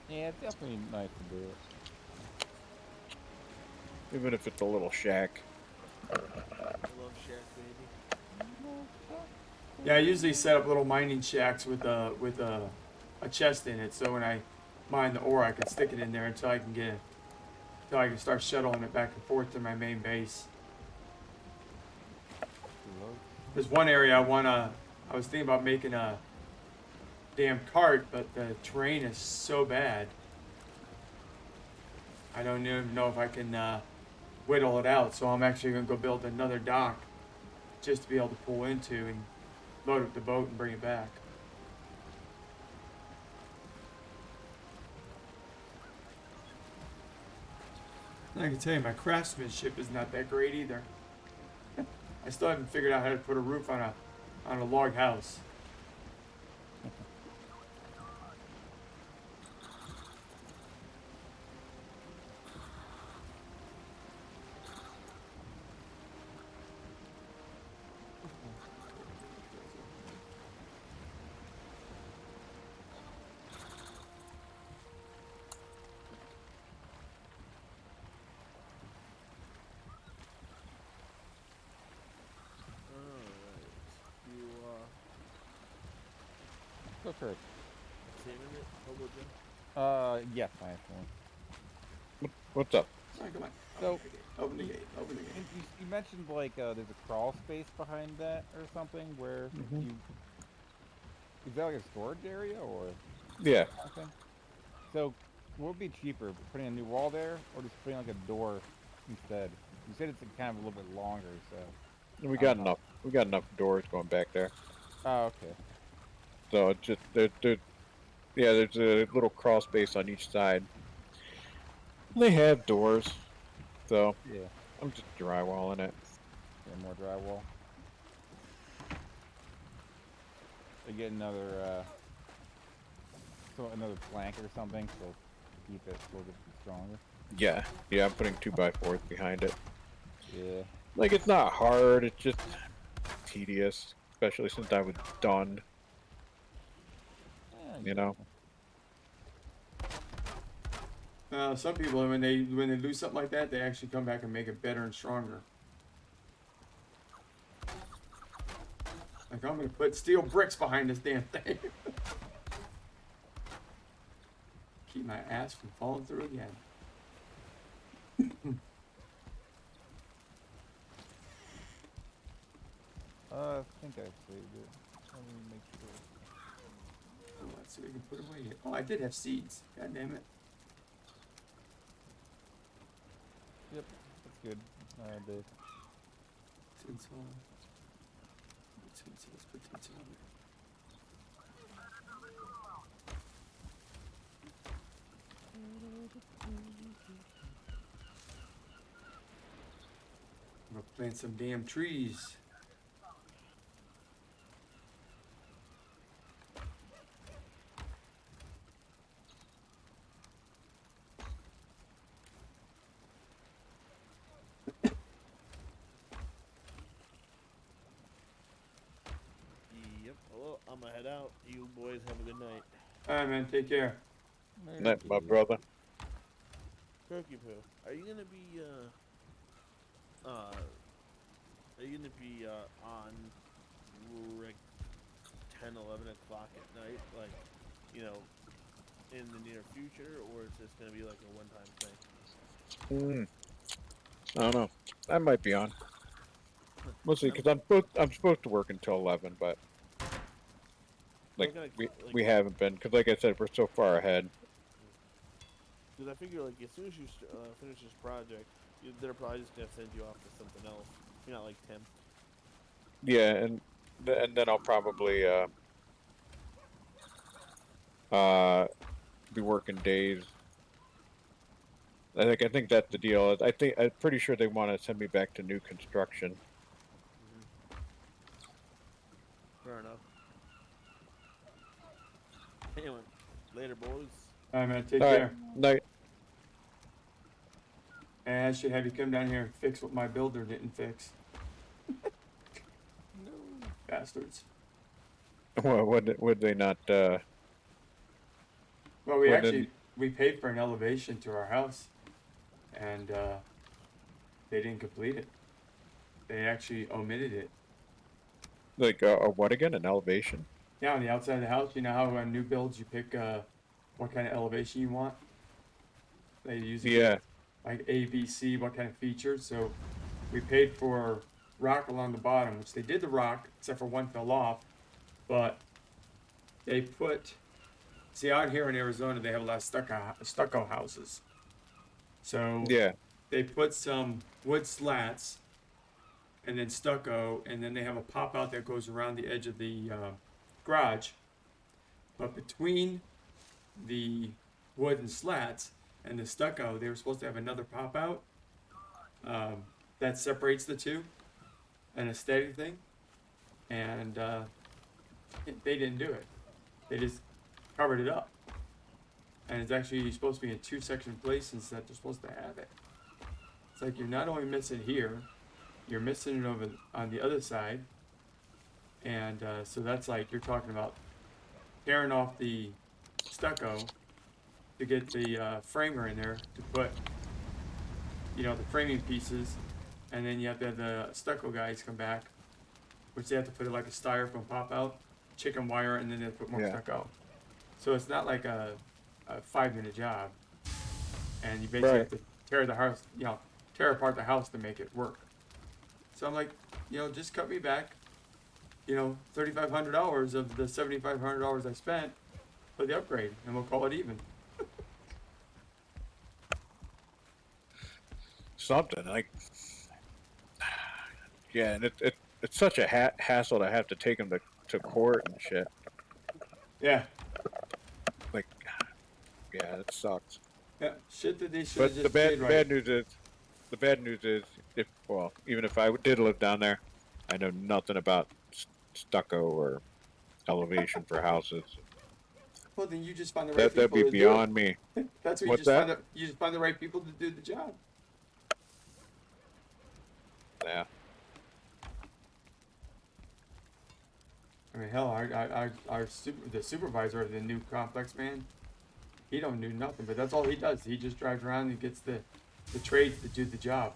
Yeah, it's definitely nice to do it. Even if it's a little shack. I love Shack Baby. Yeah, I usually set up little mining shacks with a chest in it, so when I mine the ore, I can stick it in there until I can start shuttling it back and forth to my main base. There's one area I was thinking about making a damn cart, but the terrain is so bad. I don't even know if I can whittle it out, so I'm actually gonna go build another dock just to be able to pull into and load up the boat and bring it back. I can tell you, my craftsmanship is not that great either. I still haven't figured out how to put a roof on a log house. Alright. You, Go for it. saving it, Hobo Joe? Yes, I actually. What's up? All right, come on. So- Open the gate. Open the gate. You mentioned like there's a crawl space behind that or something where Mhm. you. Is that like a storage area or Yeah. something? So, what would be cheaper, putting a new wall there or just putting like a door instead? You said it's kind of a little bit longer, so. We got enough. We got enough doors going back there. Oh, okay. So it's just yeah, there's a little crawl space on each side. They have doors, so Yeah. I'm just drywalling it. Yeah. and more drywall. They get another another plank or something, so to keep it a little bit stronger. Yeah, yeah, I'm putting 2x4s behind it. Yeah. Like, it's not hard, it's just tedious, especially since I was done, you know? Some people, when they lose something like that, they actually come back and make it better and stronger. Like, I'm gonna put steel bricks behind this damn thing. Keep my ass from falling through again. I think I saved it. Let me make sure. Oh, let's see if we can put it away here. Oh, I did have seeds. God damn it. Yep, that's good. Dave. Tinsel. Tinsel. Let's put tinsel on there. I'm gonna plant some damn trees. Yep. Well, I'm gonna head out. You boys have a good night. Alright, man. Take care. That, my brother. Turkey Poo, are you gonna be on like 10, 11 o'clock at night, like, you know, in the near future, or is this gonna be like a one-time thing? I don't know. I might be on. We'll see, because I'm supposed to work until 11, but like we haven't been, because like I said, we're so far ahead. Because I figure, like, as soon as you finish this project, they're probably just gonna send you off to something else. You're not like Tim. Yeah, and then I'll probably be working days. I think that's the deal. I'm pretty sure they want to send me back to new construction. Fair enough. Anyway, later, boys. Alright, man. Take All right, care. night. And I should have you come down here and fix what my builder didn't fix. No. Bastards. Well, would they not? Well, Well, then- we paid for an elevation to our house, and they didn't complete it. They actually omitted it. Like what again? An elevation? Yeah, on the outside of the house, you know how on new builds you pick what kind of elevation you want? They use Yeah. like A, B, C, what kind of features. So we paid for rock along the bottom, which they did the rock, except for one fell off. But they put, see, out here in Arizona, they have a lot of stucco houses. So Yeah. they put some wood slats and then stucco, and then they have a pop out that goes around the edge of the garage. But between the wood and slats and the stucco, they were supposed to have another pop out that separates the two, an aesthetic thing, and they didn't do it. They just covered it up, and it's actually supposed to be in two section places that they're supposed to have it. It's like you're not only missing here, you're missing it over on the other side, and so that's like you're talking about tearing off the stucco to get the framer in there to put, you know, the framing pieces, and then you have to have the stucco guys come back, which they have to put it like a styrofoam pop out, chicken wire, and then they put more Yeah. stucco. So it's not like a 5-minute job, and you basically Right. have to tear the house, you know, tear apart the house to make it work. So I'm like, you know, just cut me back, you know, $3,500 of the $7,500 I spent for the upgrade, and we'll call it even. Something like. Yeah, and it's such a hassle to have to take them to court and shit. Yeah, Like, yeah, it sucks. yeah, shit that they should But have the just bad did right. bad news is, the bad news is, if well, even if I did live down there, I know nothing about stucco or elevation for houses. Well, then you just find the right That'd people be to do it. beyond me. That's where What's that? you just find the right people to do the job. Yeah. I mean, hell, the supervisor of the new complex, man, he don't do nothing, but that's all he does. He just drives around and gets the trades to do the job.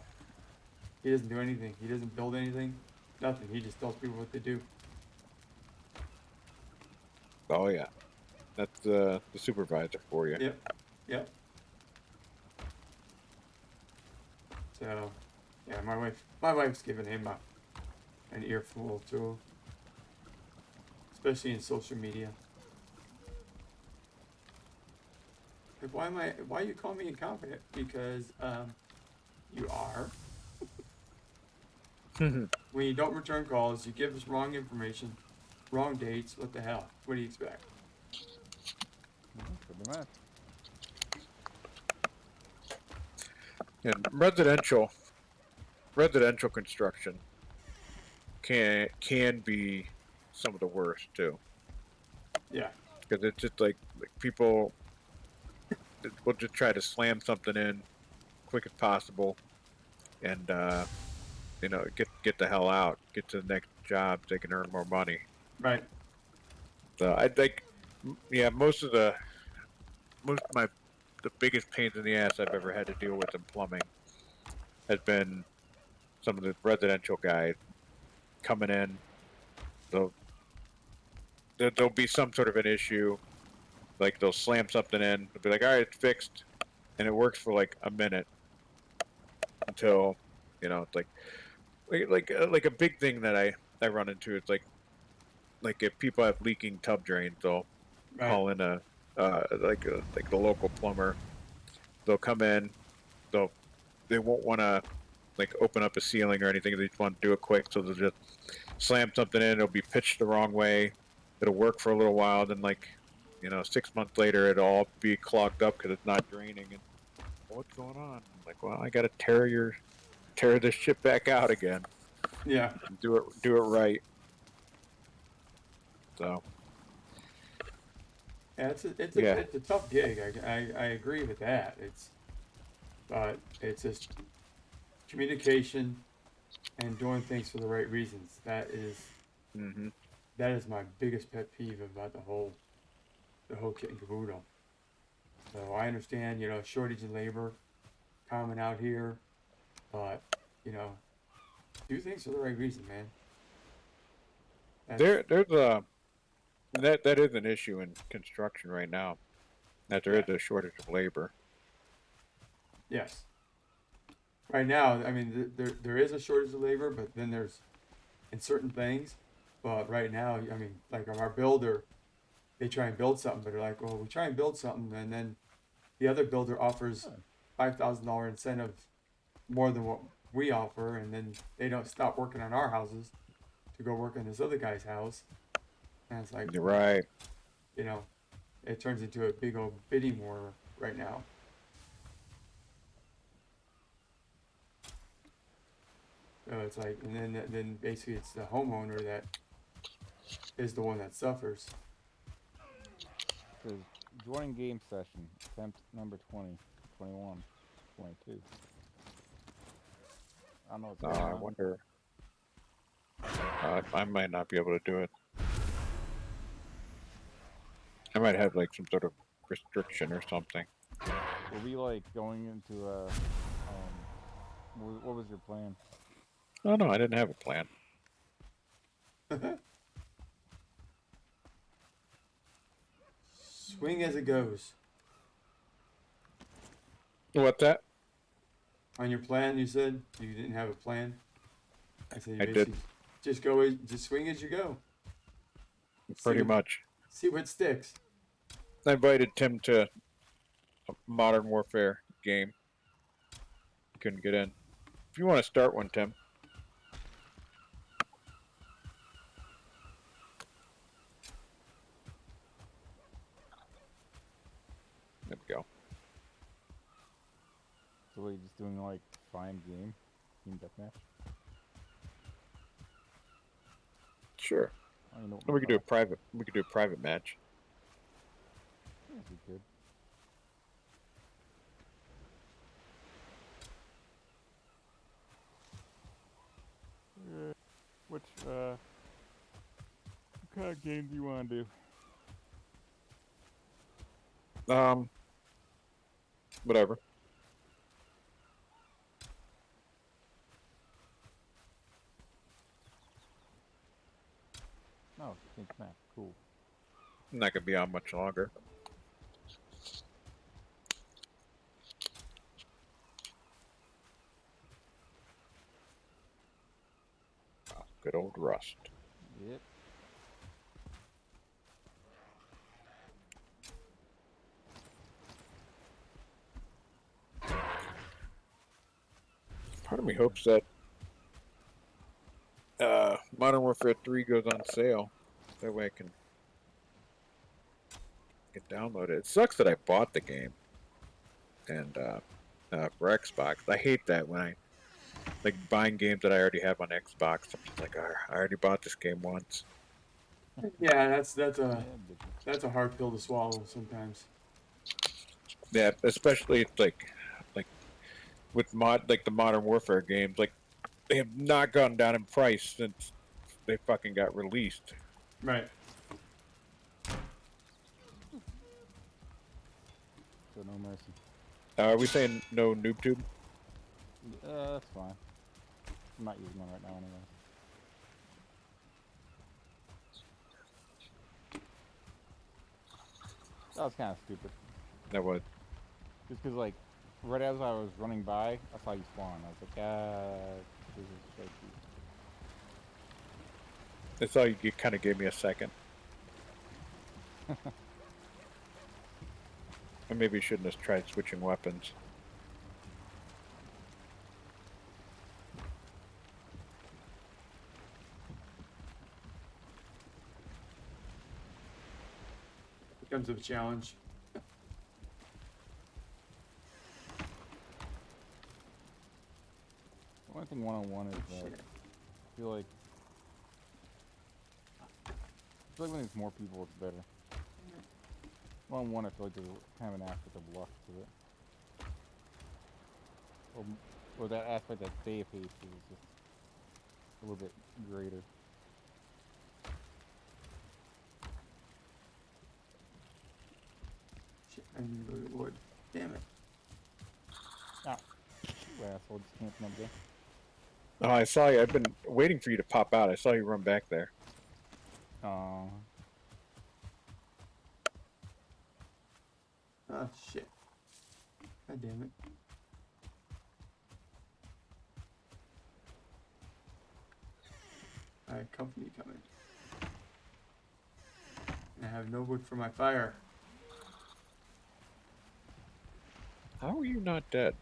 He doesn't do anything. He doesn't build anything. Nothing. He just tells people what to do. Oh yeah. That's the supervisor for you. Yep. Yep. So, yeah, my wife's giving him an earful too, especially in social media. Like, why you call me incompetent? Because you are. When you don't return calls, you give us wrong information, wrong dates. What the hell? What do you expect? Pretty much. And residential construction can be some of the worst too, Yeah. because it's just like people will just try to slam something in quick as possible, and get the hell out, get to the next job so they can earn more money. Right. So I think, yeah, most of the biggest pains in the ass I've ever had to deal with in plumbing has been some of the residential guys coming in. There'll be some sort of an issue, like they'll slam something in, they'll be like, all right, it's fixed, and it works for like a minute until, it's like a big thing that I run into. It's like if people have leaking tub drains, they'll Right. call in like the local plumber. They'll come in, they won't want to like open up a ceiling or anything. They just want to do it quick, so they'll just slam something in. It'll be pitched the wrong way. It'll work for a little while, then 6 months later, it'll all be clogged up because it's not draining. And what's going on? I'm like, well, I got to tear this shit back out again. Yeah. And do it right. So. Yeah, it's Yeah. a tough gig. I agree with that. But it's just communication and doing things for the right reasons. Mm-hmm. That is my biggest pet peeve about the whole kit and caboodle. So I understand, shortage of labor, common out here, but do things for the right reason, man. There's that is an issue in construction right now. That there is a shortage of labor. Yes. Right now, I mean, there is a shortage of labor, but then there's in certain things. But right now, I mean, like our builder, they try and build something, but they're like, well, we try and build something, and then the other builder offers $5,000 incentive more than what we offer, and then they don't stop working on our houses to go work on this other guy's house. And it's like, You're right. It turns into a big old bidding war right now. So it's like, and then basically it's the homeowner that is the one that suffers. Says joining game session, attempt number 20, 21, 22. I don't know what's going I on. wonder. I might not be able to do it. I might have like some sort of restriction or something. Were we like going into what was your plan? Oh no, I didn't have a plan. Swing as it goes. What's that? On your plan, you said you didn't have a plan. I said you I basically did. just swing as you go. Pretty much. See what sticks. I invited Tim to a Modern Warfare game. Couldn't get in. If you want to start one, Tim. There we go. So what, are you just doing like fine game, Team Deathmatch. Sure. I don't even know what And we could do a my private. We could do a private match. yes, we could. Which what kind of game do you want to do? Whatever. No, Team Smash. Cool. I'm not gonna be on much longer. Oh, good old Rust. Yep. Part of me hopes that Modern Warfare 3 goes on sale. That way I can download it. It sucks that I bought the game and for Xbox. I hate that when I like buying games that I already have on Xbox. I'm just like, "Ah, I already bought this game once. Yeah, Yeah, did you? that's a hard pill to swallow sometimes. Yeah, especially it's like with the Modern Warfare games, like they have not gone down in price since they fucking got released. Right. So no mercy. Are we saying no NoobTube? That's fine. I'm not using one right now anyway. That was kind of stupid. That was. Just because, like, right as I was running by, I saw you spawn. I was like, this is shaky. That's all you kind of gave me a second. Or maybe you shouldn't have tried switching weapons. Becomes a challenge. The only thing one-on-one is that Shit. I feel like when there's more people, it's better. One-on-one, I feel like there's kind of an aspect of luck to it. Or that aspect that they face is just a little bit greater. Shit, I need to go to wood. Damn it. You asshole, just camping up there. Oh, I saw you. I've been waiting for you to pop out. I saw you run back there. Aww. Oh shit. God damn it. Alright, company coming. I have no wood for my fire. How are you not dead?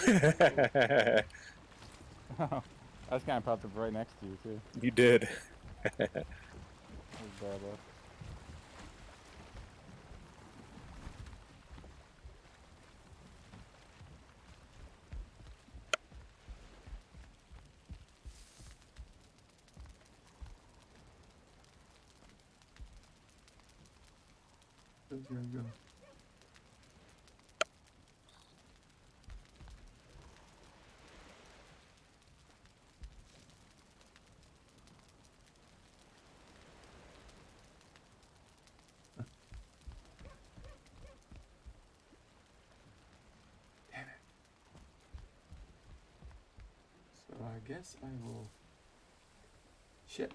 I just kind of popped up right next to you, too. You did. That was bad luck. There we go. Damn it. So I guess I will. Shit.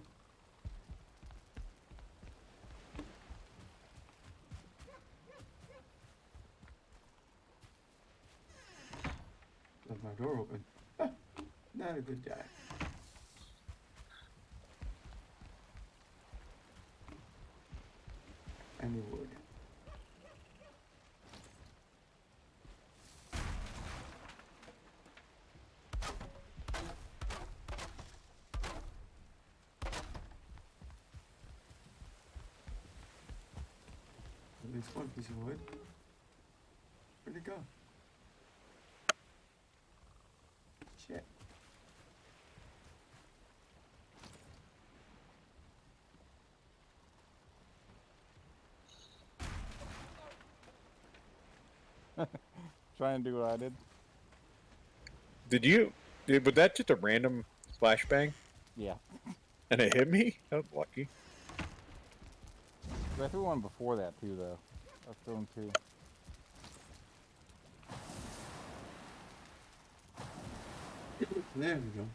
Left my door open. Not a good guy. I need wood. There's one piece of wood. Where'd it go? Shit. Trying to do what I did. Did you? Was that just a random flashbang? Yeah. And it hit me? That was lucky. I threw one before that too, though. I threw him two. There we go.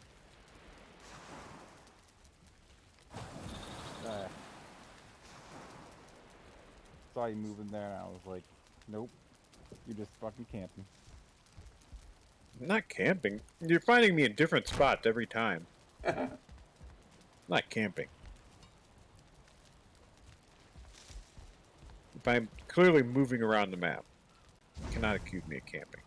Saw you moving there, and I was like, nope. You're just fucking camping. I'm not camping. You're finding me in different spots every time. Not camping. If I'm clearly moving around the map, you cannot accuse me of camping.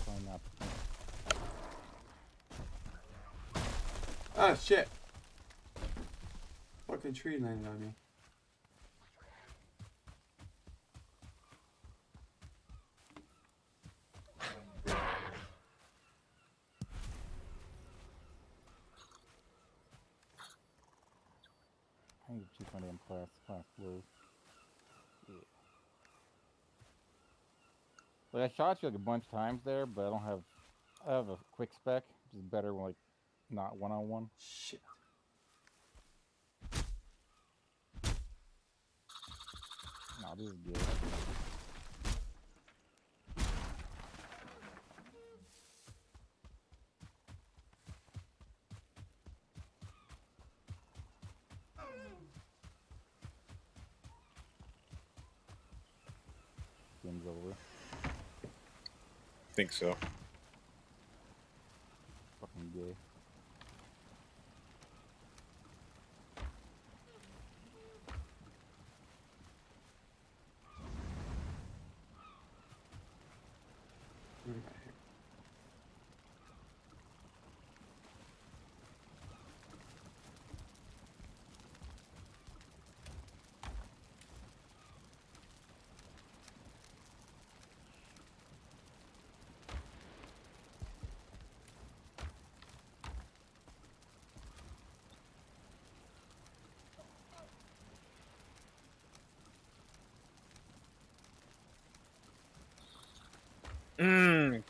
Try not to. Ah, shit. Fucking tree landed on me. I need to check my damn class blue. Yeah. Like I shot you like a bunch of times there, but I have a quick spec, which is better when like not one-on-one. Shit. No, this is good. Game's over. Think so. Fucking gay. What do we got here?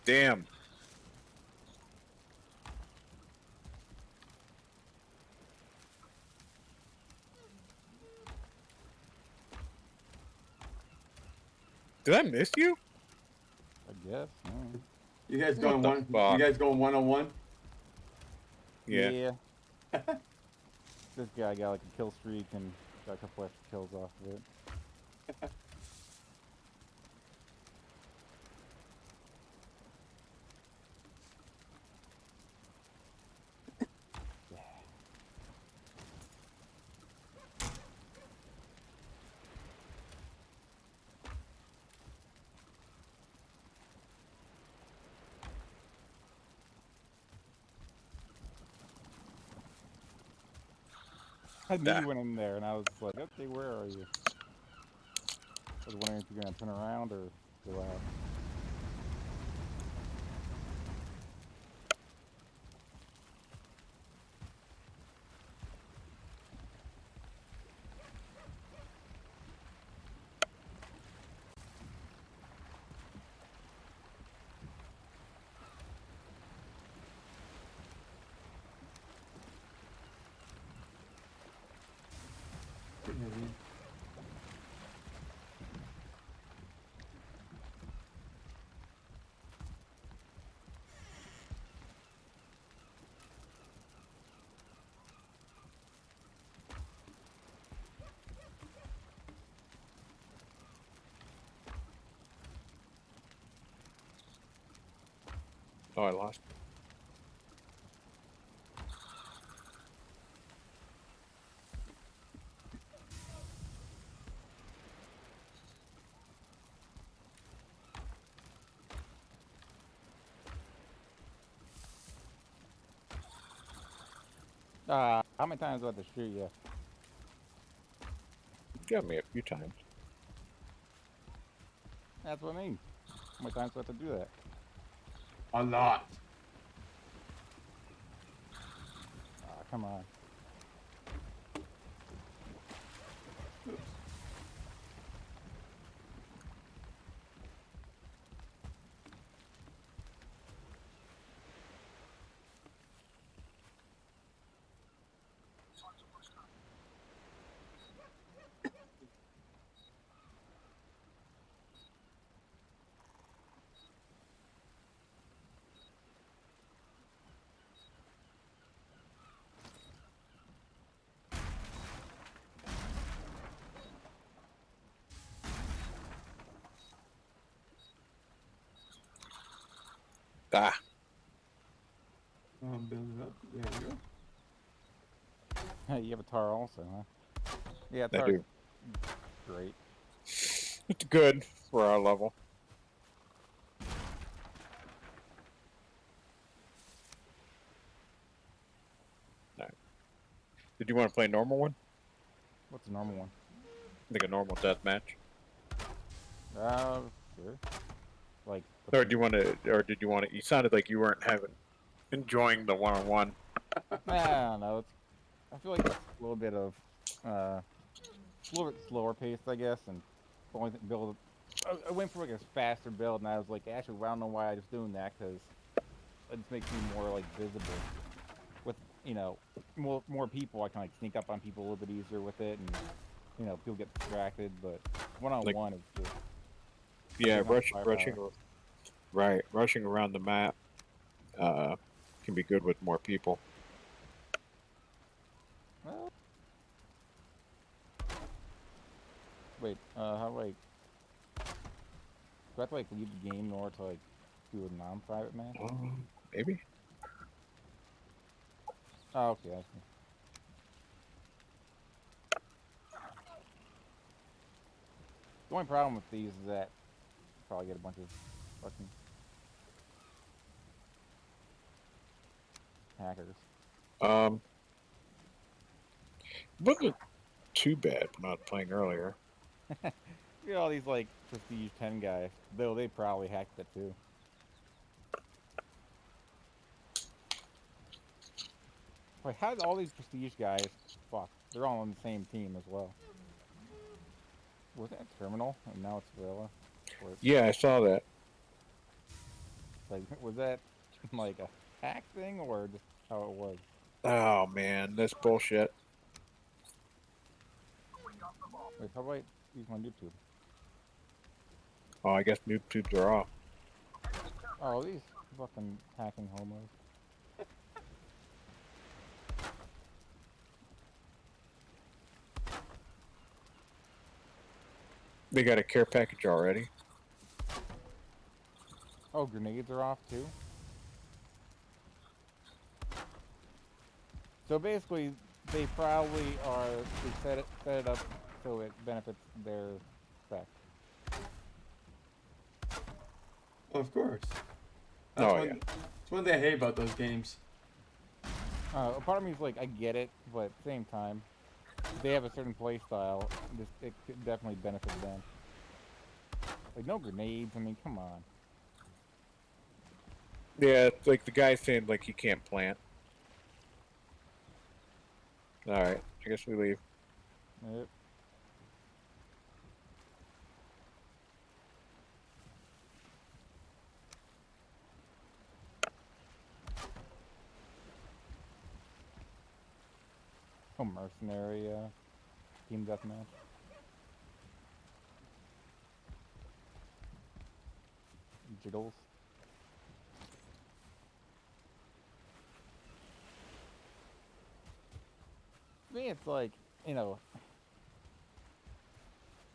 Damn. Did I miss you? I guess. You guys What going the one? fuck? You guys going 1-on-1? Yeah. This guy got like a kill streak and got a couple extra kills off of it. I knew you went in there, and I was like, okay, where are you? I was wondering if you're gonna turn around or go out. Oh, I lost. How many times do I have to shoot you? You got me a few times. That's what I mean. How many times do I have to do that? A lot. Come on. Ah, Build it up. There we go. Hey, you have a tar also, huh? Yeah, I tar's do. great. It's good for our level. Alright. Did you want to play a normal one? What's the normal one? Like a normal death match? Sure. Like, Or do you want to? Or did you want to? You sounded like you weren't enjoying the one-on-one. I don't know. I feel like it's a little bit of, a little bit slower paced, I guess, and only build. I went for like a faster build, and I was like, actually, I don't know why I was doing that, because it just makes me more like visible. With more people, I can like sneak up on people a little bit easier with it, and people get distracted. But one on one is just Yeah, getting all the firepower. rushing around the map, can be good with more people. Well, wait, how do I have to like leave the game in order to like do a non-private match? Maybe. Oh, okay, I see. The only problem with these is that probably get a bunch of fucking hackers. Wasn't too bad not playing earlier. You know, all these like prestige 10 guys, though they probably hacked it too. Like, how did all these prestige guys? Fuck, they're all on the same team as well. Was that Terminal and now it's Villa? Or Yeah, I saw that. like, was that like a hack thing or just how it was? Oh man, that's bullshit. Wait, how do I use my YouTube? Oh, I guess noob tubes are off. Oh, these fucking hacking homos. They got a care package already. Oh, grenades are off too. So basically, they probably are. They set it up so it benefits their spec. Of course. Oh, yeah. That's one thing I hate about those games. A part of me is like, I get it, but at the same time, if they have a certain play style, it could definitely benefit them. Like, no grenades. I mean, come on. Yeah, it's like the guy saying like he can't plant. All right, I guess we leave. Yep. Oh, mercenary team deathmatch. Jiggles. To me, it's like, you know,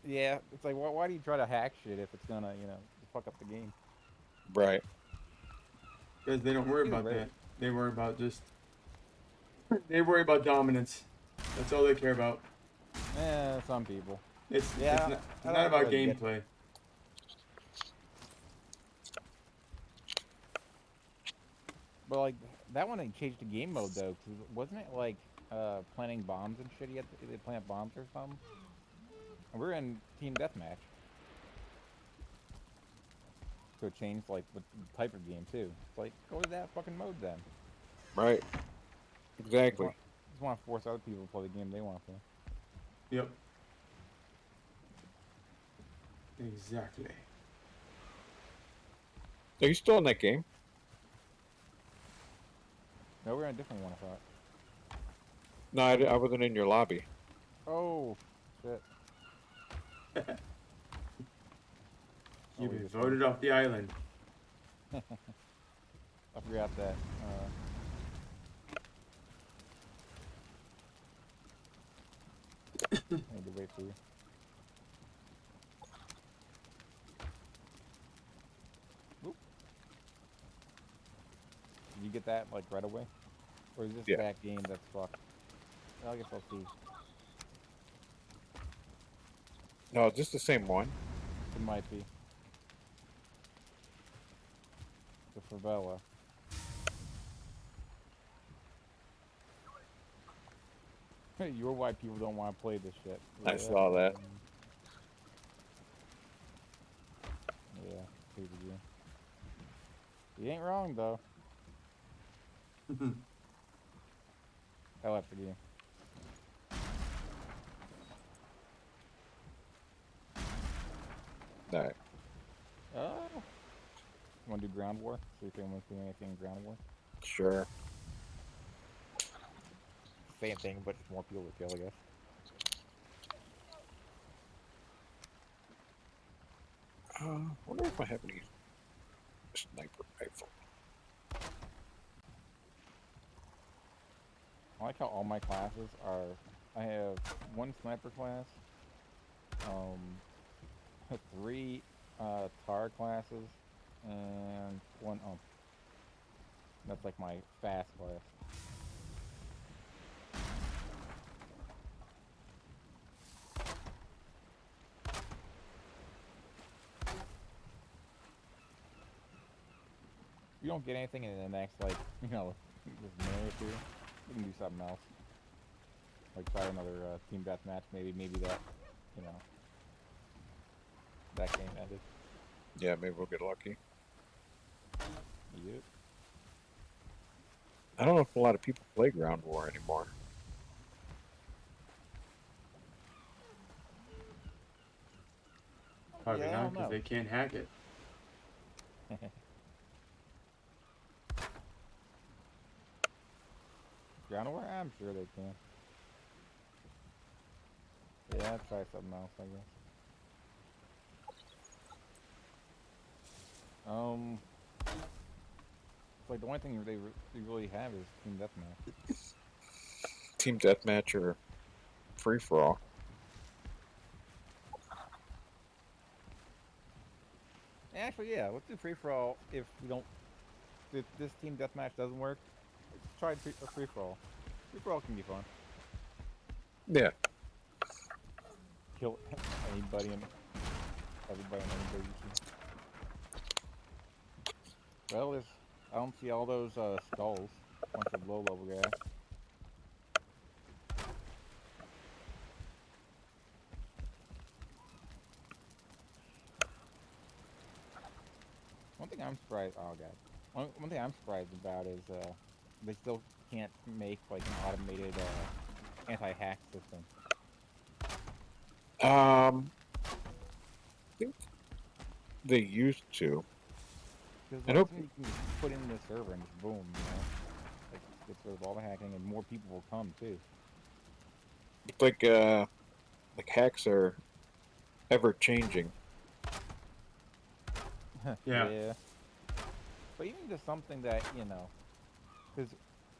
yeah, it's like, why do you try to hack shit if it's gonna, fuck up the game? Right. because they don't worry You're about right. that. They worry about just they worry about dominance. That's all they care about. Some people. It's Yeah, not I it's not don't about really get. gameplay. But like that one, they changed the game mode though, 'cause wasn't it like planting bombs and shit? You had to, they plant bombs or something. And we're in team deathmatch, so it changed like the type of game too. It's like go to that fucking mode then. Right. Exactly. Just want to force other people to play the game they want to play. Yep. Exactly. Are you still in that game? No, we're in a different one. I thought. No, I wasn't in your lobby. Oh shit! Oh, You've we been just voted off the island. I forgot that. I need to wait for you. Oop. Did you get that like right away, or is this Yeah. that game that's fucked? I guess I'll see. No, it's just the same one. It might be the favela. You're why people don't want to play this shit. I saw that. Yeah, people do. You ain't wrong though. I left the game. All right. Want to do ground war? See if anyone's doing anything in ground war. Sure. Same thing, but just more people to kill, I guess. Wonder if I have any sniper rifle. I like how all my classes are. I have one sniper class, 3 tar classes, and one that's like my fast class. If you don't get anything in the next like this minute or two, we can do something else. Like try another team deathmatch, maybe that, you know, that game ended. Yeah, maybe we'll get lucky. Yep. I don't know if a lot of people play ground war anymore. Probably Yeah, I not don't because know. they can't hack it. Ground war? I'm sure they can. Yeah, try something else, I guess. It's like the only thing they really have is team deathmatch. Team deathmatch or free for all. Actually, yeah, let's do free for all. If we don't, if this team deathmatch doesn't work, try a free for all. Free for all can be fun. Yeah. Kill anybody and everybody and anybody you see. Well, if I don't see all those skulls, bunch of low level guys. One thing I'm surprised. Oh god. One thing I'm surprised about is they still can't make like an automated anti-hack system. I think they used to. Because I like know. something you can just put in the server and just boom, you know, like gets rid of all the hacking and more people will come too. It's like hacks are ever changing. Yeah. Yeah. But even just something that because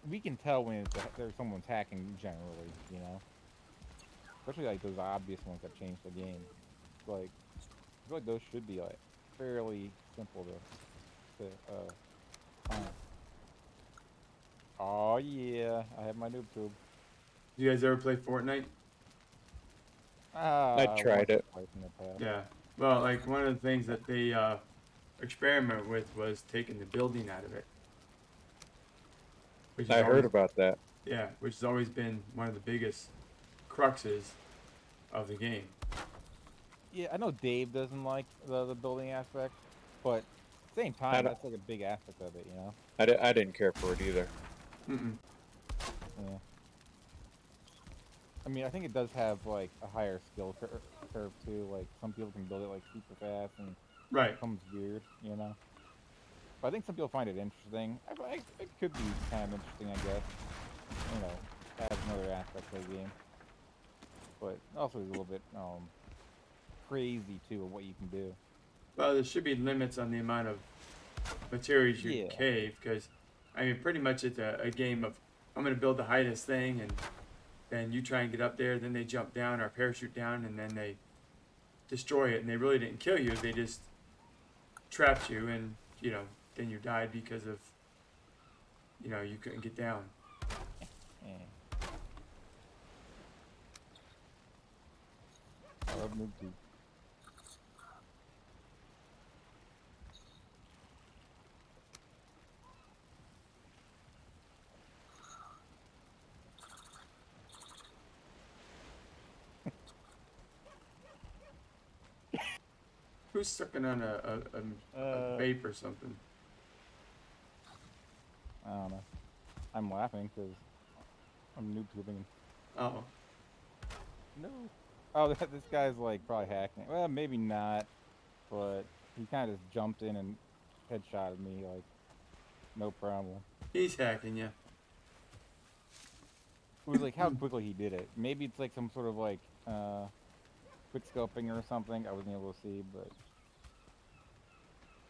we can tell when there's someone's hacking generally, you know, especially like those obvious ones that change the game. Like I feel like those should be like fairly simple to Oh yeah, I have my noob tube. You guys ever play Fortnite? Ah, I once tried or it. twice in the past. Yeah. Well, like one of the things that they experiment with was taking the building out of it. Which is I always, heard about that. yeah, which has always been one of the biggest cruxes of the game. Yeah, I know Dave doesn't like the building aspect, but at the same I, time, don't- that's like a big aspect of it, you know? I didn't care for it either. Mm-mm. Yeah. I mean, I think it does have like a higher curve too. Like some people can build it like super fast and Right. it becomes weird, you know. But I think some people find it interesting. It could be kind of interesting, I guess. You know, as another aspect of the game. But also there's a little bit crazy too of what you can do. Well, there should be limits on the amount of materials you Yeah. can cave, because, I mean, pretty much it's a game of, I'm going to build the highest thing, and then you try and get up there, then they jump down or parachute down, and then they destroy it, and they really didn't kill you, they just trapped you, and, you know, then you died because of, you know, you couldn't get down. Yeah. I love noob tube. Who's sucking on a vape or something? I don't know. I'm laughing because I'm noob tubing. Oh. No. Oh, this guy's like probably hacking. Well, maybe not, but he kind of just jumped in and headshotted me like no problem. He's hacking you. It was like how quickly he did it. Maybe it's like some sort of like quick scoping or something. I wasn't able to see, but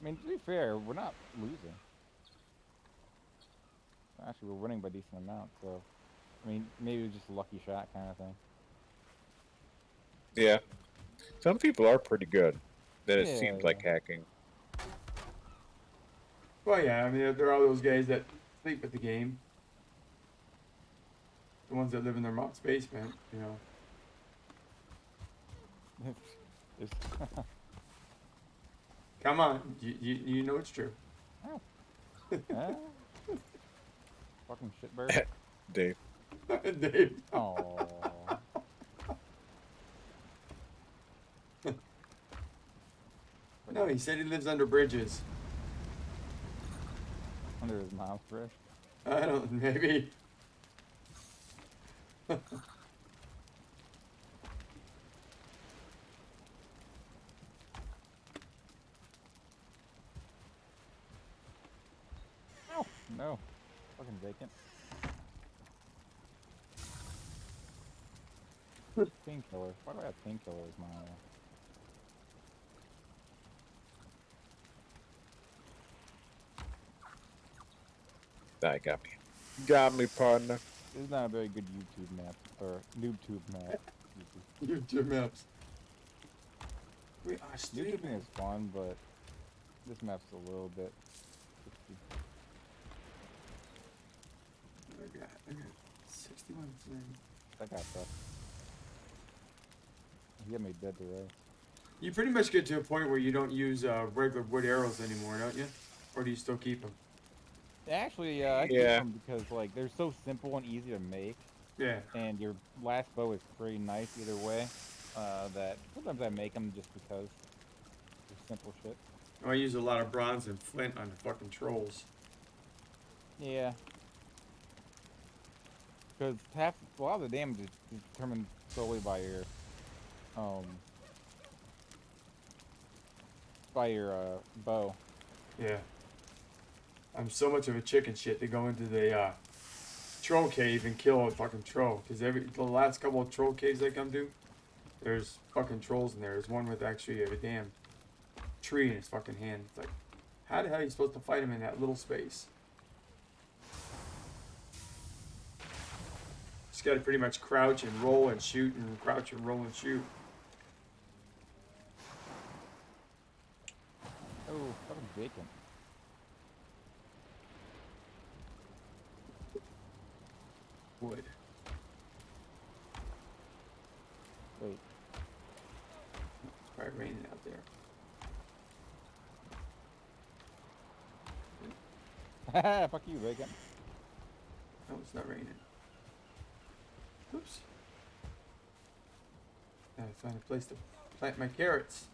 I mean, to be fair, we're not losing. Actually, we're winning by a decent amount. So, I mean, maybe it was just a lucky shot kind of thing. Yeah. Some people are pretty good. That it Yeah, seems yeah. like hacking. Well, yeah, I mean, there are all those guys that sleep at the game. The ones that live in their mom's basement, you know. It's Come on, you know it's true. ah, fucking shitbird. Dave. Dave. Oh. No, he said he lives under bridges. Under his mom's fridge. I don't, maybe. Oh no, fucking vacant. Painkiller. Why do I have painkiller as my? That got me. Got me, partner. This is not a very good YouTube map or NoobTube map. YouTube maps. We are streaming. YouTubing is fun, but this map's a little bit. I got 61 frames. That got tough. He got me dead to rights. You pretty much get to a point where you don't use regular wood arrows anymore, don't you? Or do you still keep them? Actually, I keep Yeah. them because like they're so simple and easy to make, Yeah. and your last bow is pretty nice either way. That sometimes I make them just because they're simple shit. I use a lot of bronze and flint on the fucking trolls. Yeah. Because a lot of the damage is determined solely by your bow. Yeah. I'm so much of a chicken shit to go into the troll cave and kill a fucking troll. Because the last couple of troll caves I come to, there's fucking trolls in there. There's one with actually a damn tree in his fucking hand. It's like, how the hell are you supposed to fight him in that little space? Just gotta pretty much crouch and roll and shoot and crouch and roll and shoot. Oh, fucking vacant. wood. Wait. It's probably raining out there. Fuck you, Bacon. No, it's not raining. Oops. Now I found a place to plant my carrots.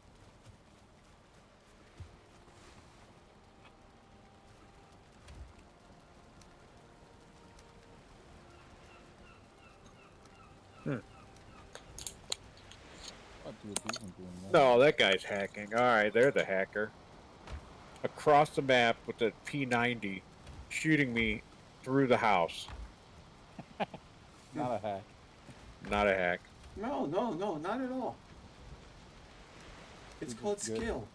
What do you doing that? No, that guy's hacking. All right, they're the hacker. Across the map with the P90, shooting me through the house. Not a hack. Not a hack. No, no, no, not at all. It's You're called just good. skill.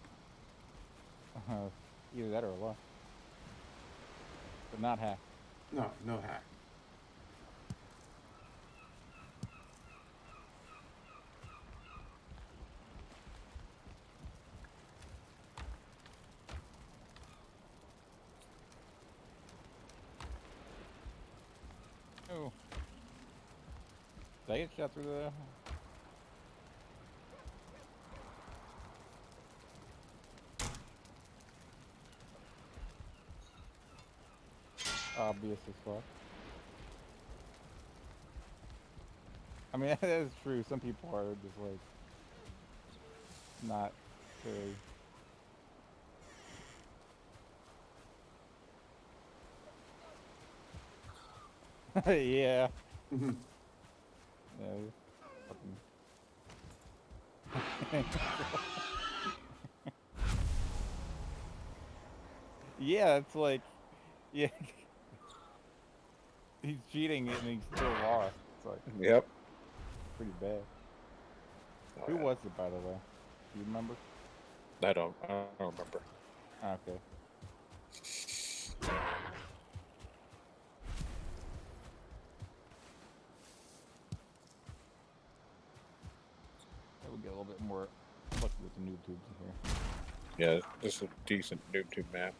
Either that or luck. But not hack. No, no hack. Oh. Did I get shot through the... Obvious as fuck. I mean, that is true. Some people are just like... not very... yeah. Mhm. Yeah. Fucking... yeah, it's like... Yeah. He's cheating and he's still lost. It's like Yep. pretty bad. Oh, Who yeah. was it, by the way? Do you remember? I don't remember. Okay. That would get a little bit more lucky with the noob tubes in here. Yeah, this is a decent noob map.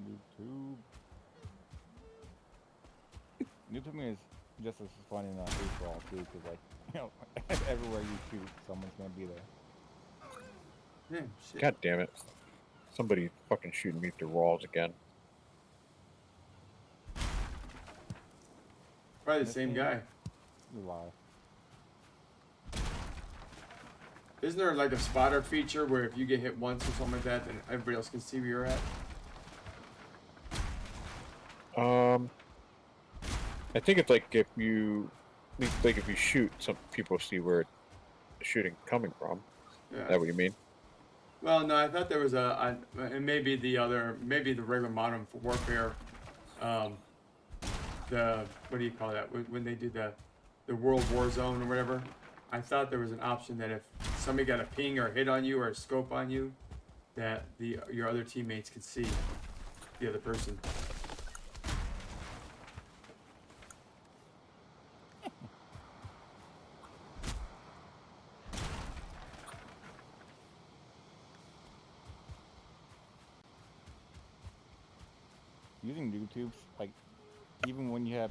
Noob tube. Noob tubing is just as fun in free for all too, because like everywhere you shoot, someone's gonna be there. Yeah, shit. God damn it. Somebody fucking shooting me through walls again. Probably the same guy. You lie. Isn't there like a spotter feature where if you get hit once or something like that, then everybody else can see where you're at? I think it's like if you shoot, some people see where the shooting coming from. Yeah. Is that what you mean? Well, no, I thought there was and maybe the regular Modern Warfare, what do you call that? When they do the World War Zone or whatever. I thought there was an option that if somebody got a ping or a hit on you or a scope on you, that your other teammates could see the other person. Using noob tubes, like even when you have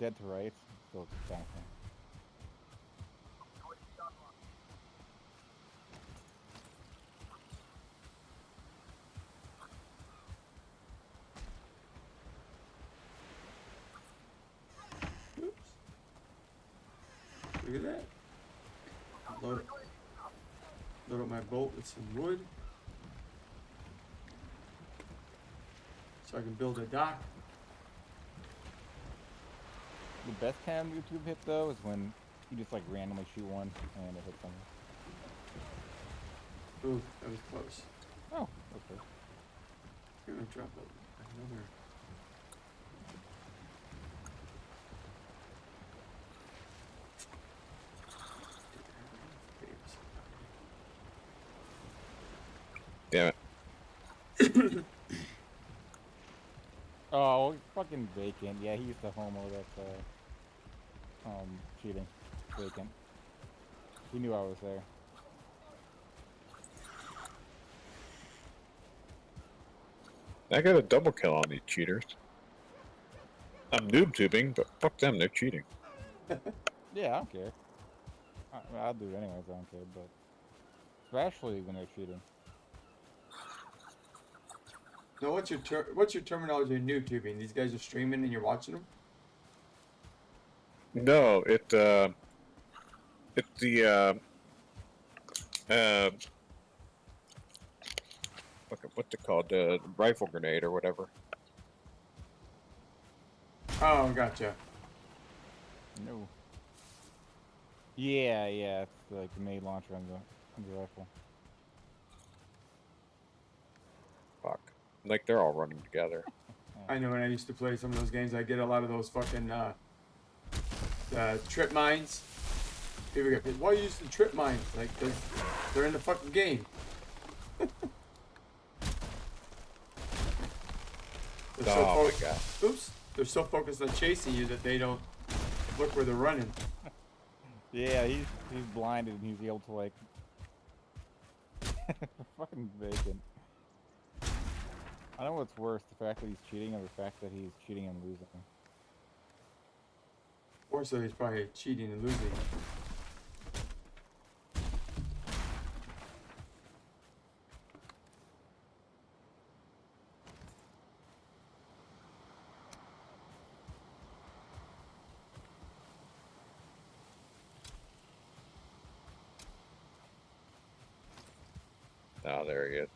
dead to rights, still kind of fun. Oops. Look at that. Load up my boat with some wood. So I can build a dock. The best kind of YouTube hit though is when you just like randomly shoot one and it hits someone. Ooh, that was close. Oh, okay. I'm gonna drop another. Damn it. Oh, fucking Vacant. Yeah, he's the homo that's cheating. Vacant. He knew I was there. I got a double kill on these cheaters. I'm noob tubing, but fuck them, they're cheating. Yeah, I don't care. I'll do it anyways. I don't care, but especially when they're cheating. No, what's your terminology in noob tubing? These guys are streaming and you're watching them. No, it's the uh, what's it called? The rifle grenade or whatever. Oh, gotcha. No. Yeah, yeah, it's like the grenade launcher on the rifle. Fuck. Like they're all running together. I know when I used to play some of those games, I get a lot of those fucking trip mines. People get pissed. Why are you using trip mines? Like they're in the fucking game. They're so Oh my fo- god. Oops. They're so focused on chasing you that they don't look where they're running. Yeah, he's blinded and he's able to like fucking bacon. I don't know what's worse, the fact that he's cheating or the fact that he's cheating and losing. Or so he's probably cheating and losing. Oh, there he is.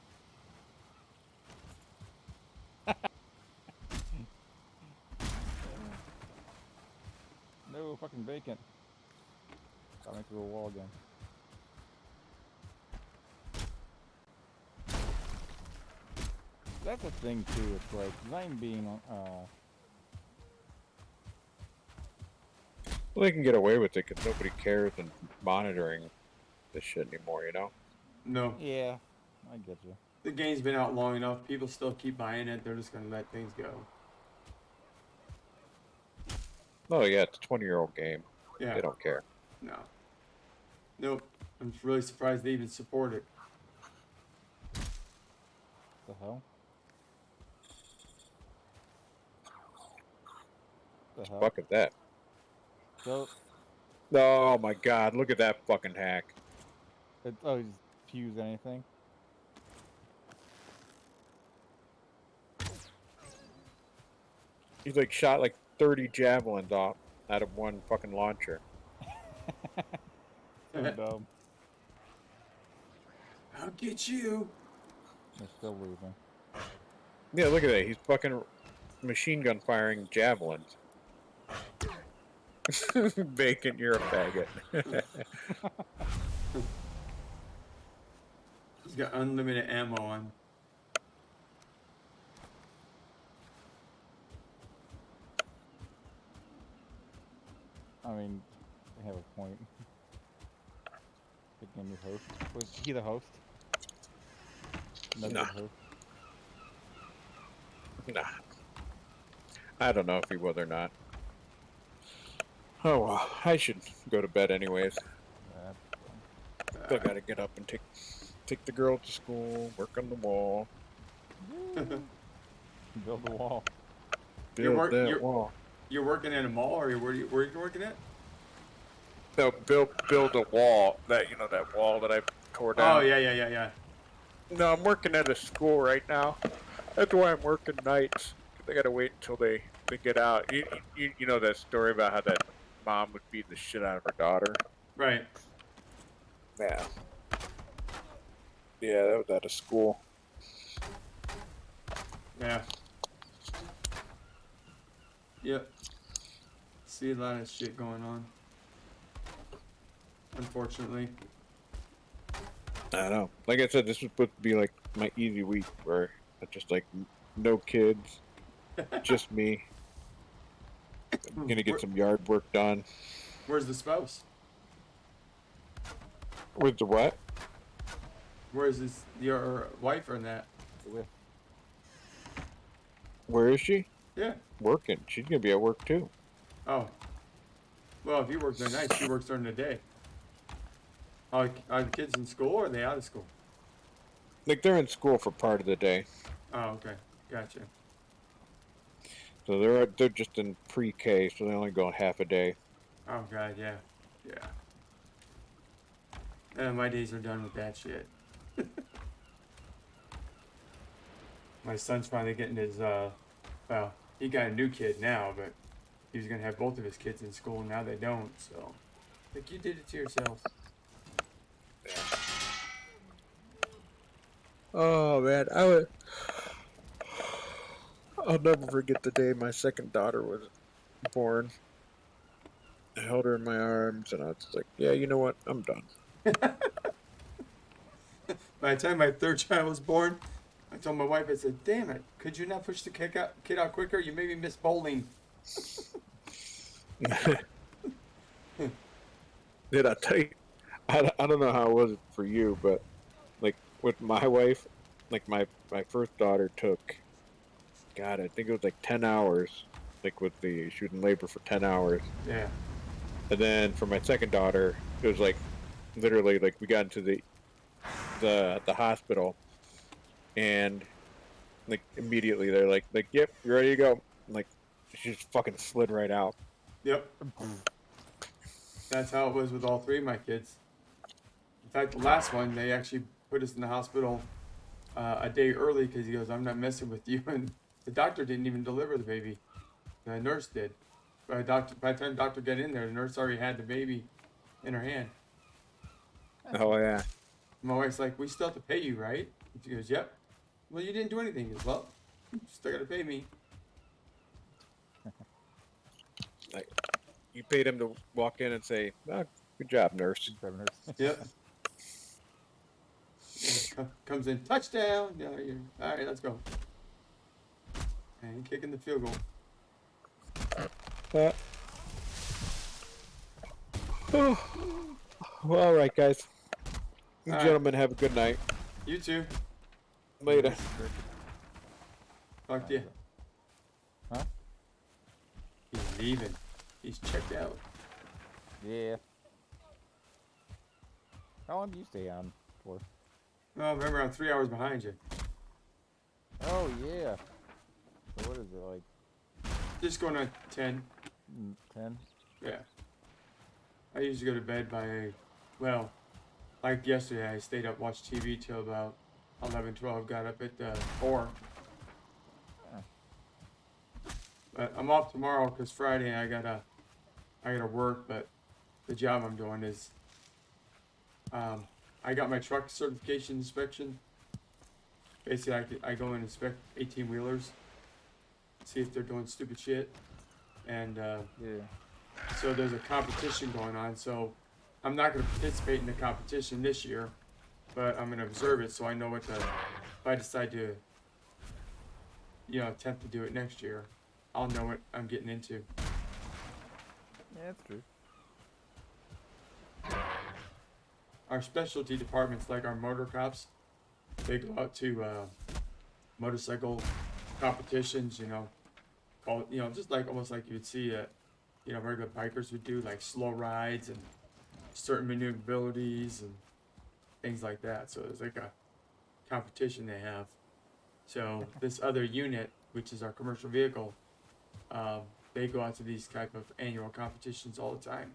No fucking bacon. Got me through a wall again. That's a thing too, it's like, he's not even being, Well, they can get away with it because nobody cares and monitoring this shit anymore, you know? No. yeah, I get you. The game's been out long enough. People still keep buying it. They're just gonna let things go. Oh yeah, it's a 20-year-old game. Yeah. They don't care. No. Nope. I'm just really surprised they even support it. The hell? The hell? Fuck is that? So, Oh my god, look at that fucking hack. oh, he's fused anything? He's like shot like 30 javelins off out of one fucking launcher. So dumb. I'll get you. They're still losing. Yeah, look at that. He's fucking machine gun firing javelins. Bacon, you're a faggot. He's got unlimited ammo on. I mean, they have a point. Picking a new host. Was he the host? No Nah. good host. Nah. I don't know if he was or not. Oh well, I should go to bed anyways. Still gotta get up and take the girl to school, work on the wall, Build the wall. build that wall. You're working at a mall, or where you working at? No, build a wall. That that wall that I tore down. Oh yeah. No, I'm working at a school right now. That's why I'm working nights. They gotta wait until they get out. You know that story about how that mom would beat the shit out of her daughter? Right. Yeah. Yeah, that was at a school. Yeah. Yep. See a lot of shit going on. Unfortunately. I don't know. Like I said, this was supposed to be like my easy week where I just like no kids, just me. I'm gonna get some yard work done. Where's the spouse? With the what? Where's your wife or that? With Where is she? Yeah. Working. She's gonna be at work too. Oh. Well, if you work during the night, she works during the day. Are the kids in school or are they out of school? Like they're in school for part of the day. Oh, okay. Gotcha. So they're just in pre-K, so they only go half a day. Oh god, yeah, yeah. My days are done with that shit. My son's finally getting his well, he got a new kid now, but he was gonna have both of his kids in school. Now they don't. So, like, you did it to yourself. Oh man, I'll never forget the day my second daughter was born. I held her in my arms, and I was like, "Yeah, you know what? I'm done." By the time my third child was born, I told my wife, I said, "Damn it! Could you not push the kid out quicker? You made me miss bowling." Did I tell you? I don't know how it was for you, but like with my wife, like my first daughter took, God, I think it was like 10 hours, like with the she was in labor for 10 hours, Yeah. and then for my second daughter, it was like literally like we got into the hospital, and like immediately they're like, "Yep, you're ready to go." Like she just fucking slid right out. Yep. That's how it was with all three of my kids. In fact, the last one, they actually put us in the hospital a day early because he goes, "I'm not messing with you." And the doctor didn't even deliver the baby. The nurse did. By the time the doctor got in there, the nurse already had the baby in her hand. Oh yeah. My wife's like, "We still have to pay you, right?" And she goes, "Yep." "Well, you didn't do anything." He goes, "Well, you still got to pay me." Like you paid him to walk in and say, oh, "Good job, nurse." Good job, nurse. Yep. Comes in, touchdown. Yeah, all right, let's go. And kicking the field goal. Well, all right, guys. You All right. gentlemen, have a good night. You too. Later. Talk to you. Huh? He's leaving. He's checked out. Yeah. How long do you stay on for? Oh, remember, I'm 3 hours behind you. Oh yeah. So what is it like? Just going on 10. 10? Yeah. I usually go to bed by, well, like yesterday, I stayed up, watched TV till about 11, 12, got up at 4. Yeah. But I'm off tomorrow because Friday I gotta work, but the job I'm doing is, I got my truck certification inspection. Basically, I go and inspect 18-wheelers, see if they're doing stupid shit, and Yeah. so there's a competition going on. So I'm not going to participate in the competition this year, but I'm going to observe it so I know what to. If I decide to, attempt to do it next year, I'll know what I'm getting into. Yeah, that's true. Our specialty departments, like our motor cops, they go out to motorcycle competitions. Just like almost like you would see regular bikers would do, like slow rides and certain maneuverabilities and things like that. So it's like a competition they have. So this other unit, which is our commercial vehicle, they go out to these type of annual competitions all the time.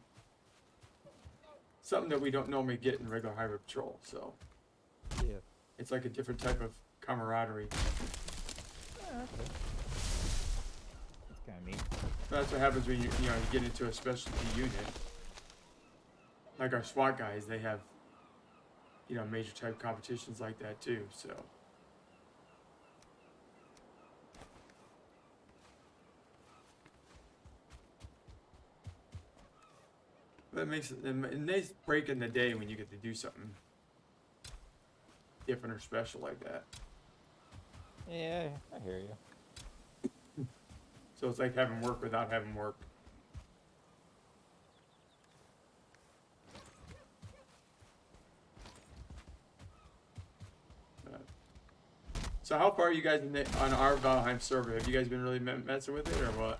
Something that we don't normally get in regular highway patrol. So Yeah. it's like a different type of camaraderie. Yeah, okay. That's kind of neat. That's what happens when you get into a specialty unit. Like our SWAT guys, they have major type competitions like that too. So that makes it a nice break in the day when you get to do something different or special like that. Yeah, I hear you. So it's like having work without having work. So how far are you guys on our Valheim server? Have you guys been really messing with it or what?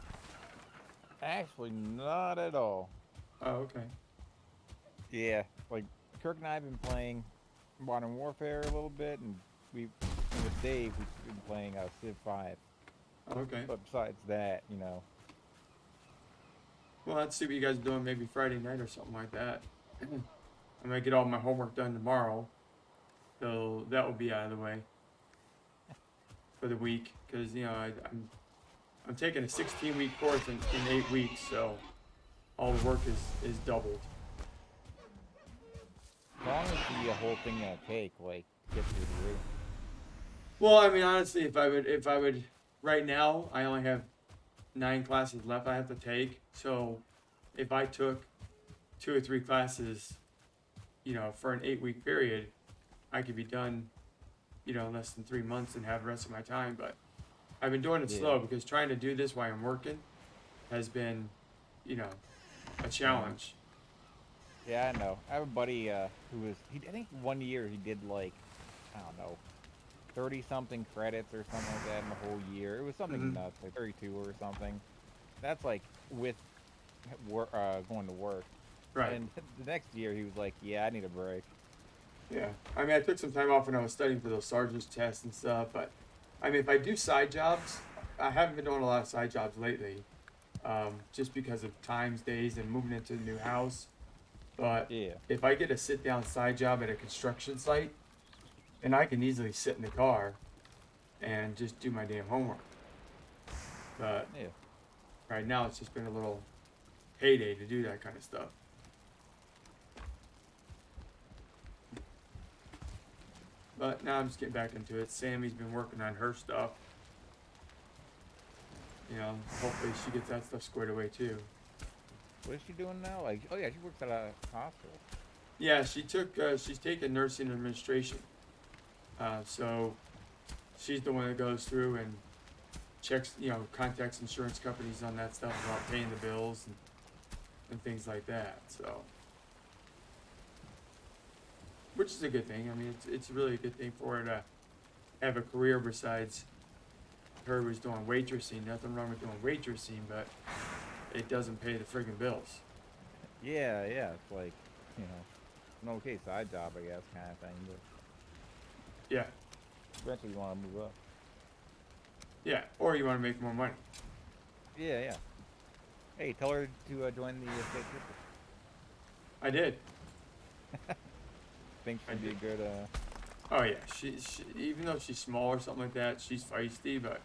Actually, not at all. Oh, okay. Yeah, like Kirk and I have been playing Modern Warfare a little bit, and with Dave we've been playing Civ 5. Okay. But besides that, you know, Well, let's see what you guys are doing maybe Friday night or something like that. I might get all my homework done tomorrow, so that will be out of the way for the week. Because I'm taking a 16-week course in 8 weeks, so all the work is doubled. how long is the whole thing gonna take, like, to get through the roof? Well, I mean, honestly, if I would, right now, I only have 9 classes left I have to take. So, if I took 2 or 3 classes, for an 8 week period, I could be done, in less than 3 months and have the rest of my time. But I've been doing it Yeah. slow because trying to do this while I'm working has been, a challenge. Yeah, I know. I have a buddy who was, I think 1 year he did like, I don't know, 30 something credits or something like that in the whole year. It was something Mhm. nuts, like 32 or something. That's like with going to work. Right. And the next year he was like, yeah, I need a break. Yeah. I mean, I took some time off when I was studying for those sergeant's tests and stuff, but I mean, if I do side jobs, I haven't been doing a lot of side jobs lately, just because of times, days, and moving into a new house. But Yeah. if I get a sit down side job at a construction site, then I can easily sit in the car and just do my damn homework. But Yeah. right now, it's just been a little heyday to do that kind of stuff. But now I'm just getting back into it. Sammy's been working on her stuff. Hopefully she gets that stuff squared away too. What is she doing now? Like, oh yeah, she works at a hospital. Yeah, she's taken nursing administration. So she's the one that goes through and checks, contacts insurance companies on that stuff about paying the bills and things like that. So, which is a good thing. I mean, it's really a good thing for her to have a career besides her who's doing waitressing. Nothing wrong with doing waitressing, but it doesn't pay the friggin' bills. Yeah, yeah. It's like, an okay side job, I guess, kind of thing. But Yeah, eventually you want to move up. yeah. Or you want to make more money. Yeah, yeah. Hey, tell her to join the state trooper. I did. Think I she'd be a did. good, Oh yeah, she even though she's small or something like that, she's feisty. But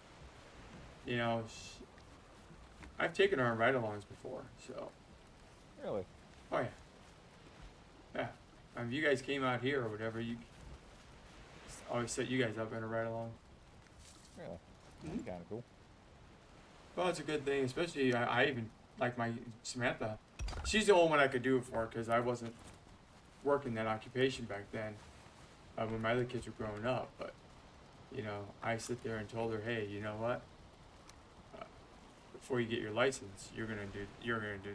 I've taken her on ride-alongs before, so really? oh yeah, yeah. If you guys came out here or whatever, you always set you guys up in a ride-along. Really? Mhm. That's kind of cool. Well, it's a good thing, especially I even like my Samantha. She's the only one I could do it for because I wasn't working that occupation back then when my other kids were growing up. But I sit there and told her, hey, you know what? Before you get your license, you're gonna do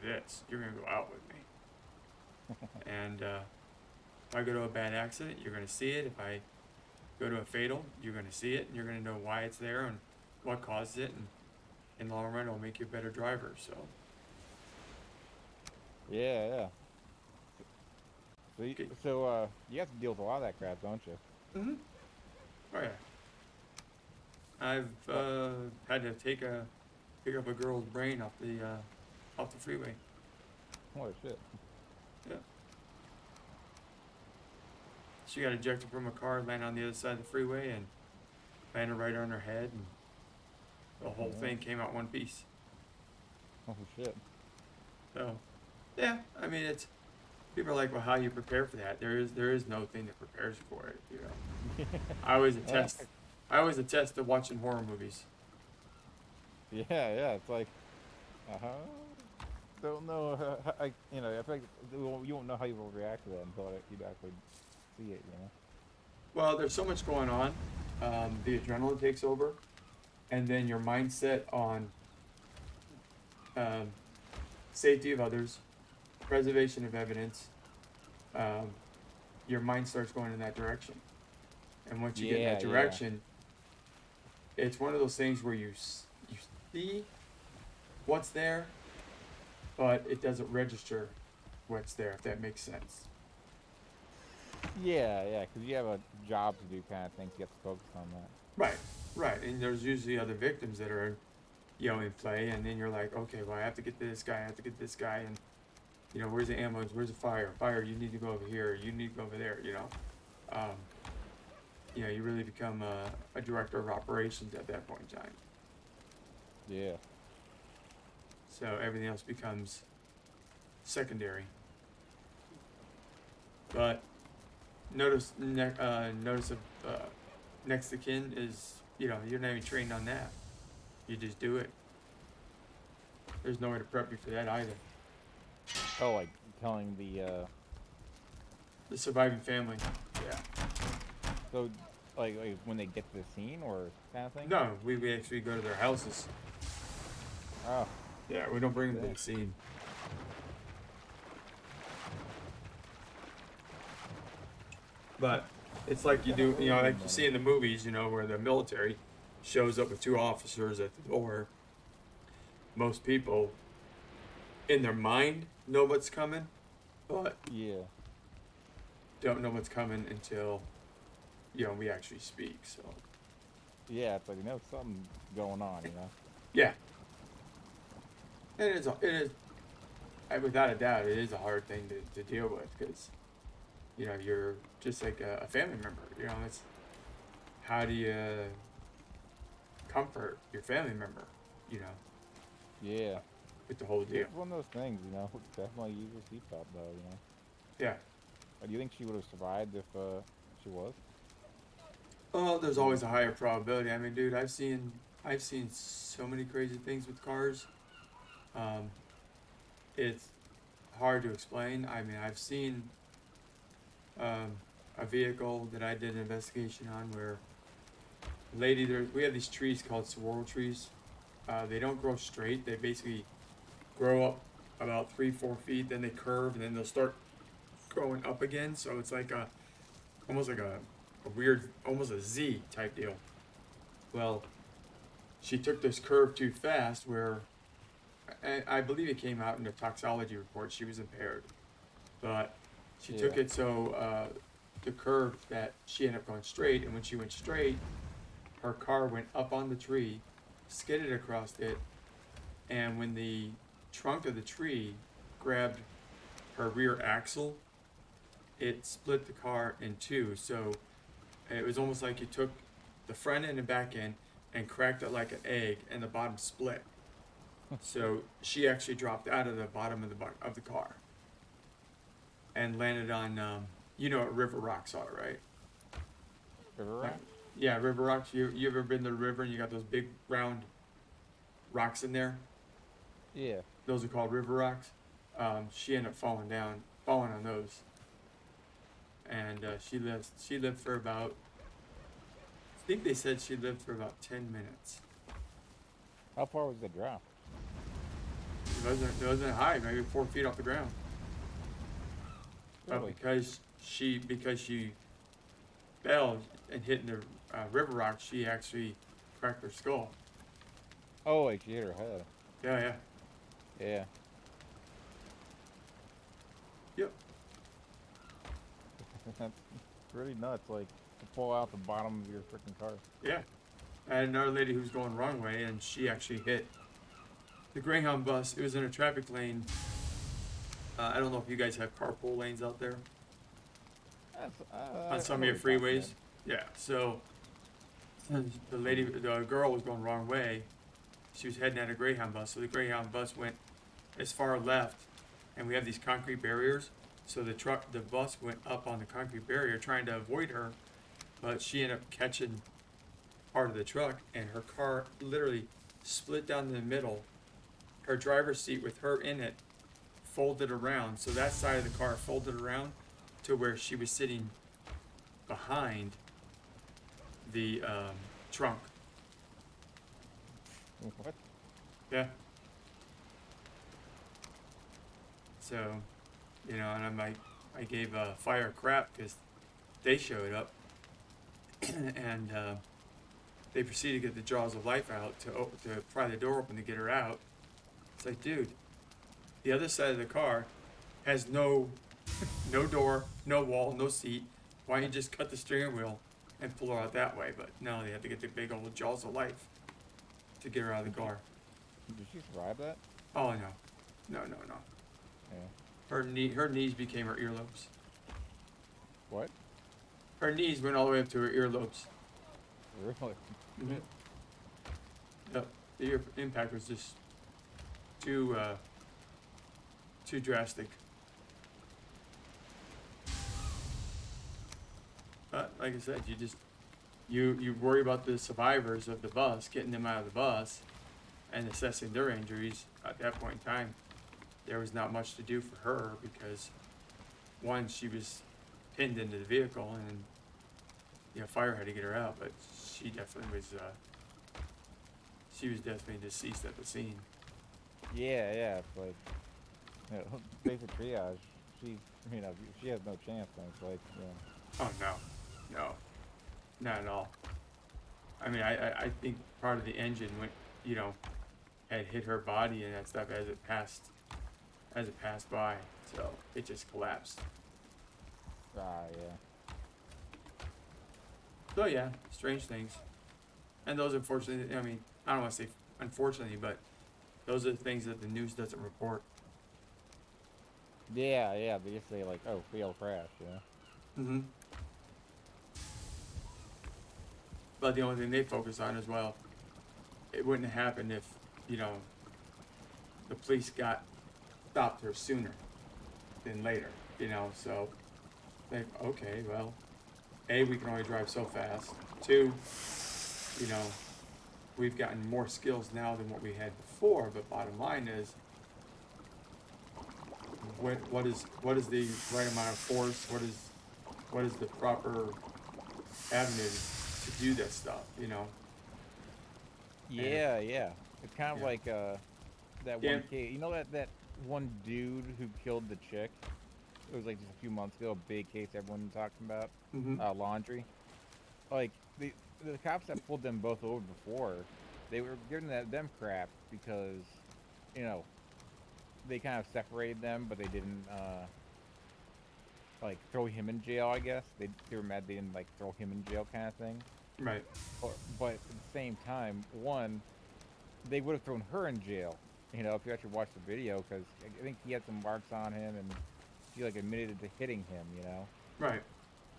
this. You're gonna go out with me. And if I go to a bad accident, you're gonna see it. If I go to a fatal, you're gonna see it, and you're gonna know why it's there and what caused it, and in the long run, it'll make you a better driver. So Yeah, yeah. So, Okay. you have to deal with a lot of that crap, don't you? oh yeah, I've had to pick up a girl's brain off the freeway. Holy shit. Yeah. She got ejected from a car, landed on the other side of the freeway, and landed right on her head, and the whole Yeah. thing came out one piece. Holy shit. So, yeah, I mean, it's people are like, well, how do you prepare for that? There is no thing that prepares you for it. I always attest to watching horror movies. Yeah, yeah. It's like, don't know. I feel like you won't know how you will react to that until you actually see it. Well, there's so much going on. The adrenaline takes over, and then your mindset on safety of others, preservation of evidence. Your mind starts going in that direction, and once you get in that Yeah, yeah. direction, it's one of those things where you see what's there, but it doesn't register what's there. If that makes sense. Yeah, yeah. Because you have a job to do, kind of thing. So you have to focus on that. Right, Right, and there's usually other victims that are, you know, in play, and then you're like, okay, well, I have to get this guy, I have to get this guy, and, you know, where's the ambulance, where's the fire? Fire, you need to go over here, you need to go over there, you know? You know, you really become a director of operations at that point in time. Yeah. So everything else becomes secondary. But notice of next of kin is, you know, you're not even trained on that. You just do it. There's no way to prep you for that either. Oh, like telling The surviving family. Yeah. so like when they get to the scene or kind of thing? No, we actually go to their houses. Oh, Yeah, we don't bring them to Yeah. the scene. But it's like you do, you know, like you see in the movies, you know, where the military shows up with 2 officers at the door. Most people, in their mind, know what's coming, but yeah. don't know what's coming until, you know, we actually speak. So Yeah, it's like you know something going on, you know. yeah, it is, without a doubt, it is a hard thing to deal with because, you know, you're just like a family member. You know, it's how do you comfort your family member? You know, Yeah. with the whole deal. It's one of those things, you know. Definitely use your seatbelt though, you know. Yeah. Do you think she would have survived if she was? Oh, there's always a higher probability. I mean, dude, I've seen so many crazy things with cars. It's hard to explain. I mean, I've seen a vehicle that I did an investigation on where lady there. We have these trees called saguaro trees. They don't grow straight. They basically grow up about 3-4 feet, then they curve, and then they'll start growing up again. So it's like almost like a weird, almost a Z type deal. Well, she took this curve too fast where I believe it came out in the toxology report she was impaired. But she took Yeah. it so the curve that she ended up going straight, and when she went straight, her car went up on the tree, skidded across it, and when the trunk of the tree grabbed her rear axle, it split the car in 2. So it was almost like you took the front end and back end and cracked it like an egg, and the bottom split. So she actually dropped out of the bottom of the car and landed on, you know what river rocks are, right? River Rock? Yeah, river rocks. You ever been to the river and you got those big round rocks in there? Yeah. Those are called river rocks. She ended up falling on those, and she lived for about. I think they said she lived for about 10 minutes. How far was the drop? It wasn't high, maybe 4 feet off the ground. But Really? because she fell and hit in the river rock, she actually cracked her skull. Oh, like she hit her head. Yeah. Yeah. Yep. That's pretty nuts. Like to pull out the bottom of your freaking car. Yeah. I had another lady who was going the wrong way, and she actually hit the Greyhound bus. It was in a traffic lane. I don't know if you guys have carpool lanes out there on some of your freeways. Yeah. So the girl was going the wrong way. She was heading at a Greyhound bus. So the Greyhound bus went as far left, and we have these concrete barriers. So the bus went up on the concrete barrier trying to avoid her, but she ended up catching part of the truck, and her car literally split down the middle. Her driver's seat with her in it folded around, so that side of the car folded around to where she was sitting behind the trunk. What? Yeah. So, you know, and I'm like, I gave fire crap because they showed up, and they proceeded to get the jaws of life out to pry the door open to get her out. It's like, dude, the other side of the car has no door, no wall, no seat. Why don't you just cut the steering wheel and pull her out that way. But no, they had to get the big old jaws of life to get her out of the car. Did she survive that? Oh no. Yeah. Her knees became her earlobes. What? Her knees went all the way up to her earlobes. Really? Mm-hmm. Yep. The ear impact was just too drastic. But like I said, you worry about the survivors of the bus, getting them out of the bus, and assessing their injuries. At that point in time, there was not much to do for her because, one, she was pinned into the vehicle, and fire had to get her out. But she definitely was. She was definitely deceased at the scene. Yeah, but basic triage. She has no chance. Oh no, not at all. I mean, I think part of the engine went, had hit her body and that stuff as it passed by, so it just collapsed. Yeah. So yeah, strange things, and those unfortunately, I mean, I don't want to say unfortunately, but those are the things that the news doesn't report. Yeah. They just say like, oh, fatal crash. Mm-hmm. But the only thing they focus on is, well, it wouldn't have happened if, the police stopped her sooner than later, so they, okay, well, A, we can only drive so fast. Two, we've gotten more skills now than what we had before, but bottom line is, what is the right amount of force? What is the proper avenue to do that stuff, Yeah. It's kind of Yeah. like that Yeah. one case. You know that one dude who killed the chick? It was like just a few months ago. A big case everyone talking about. Mm-hmm. Laundry. Like the cops that pulled them both over before, they were giving them crap because, they kind of separated them, but they didn't like throw him in jail. I guess they were mad they didn't like throw him in jail kind of thing. Right. But at the same time, one, they would have thrown her in jail. If you actually watch the video, because I think he had some marks on him, and she like admitted to hitting him. Right.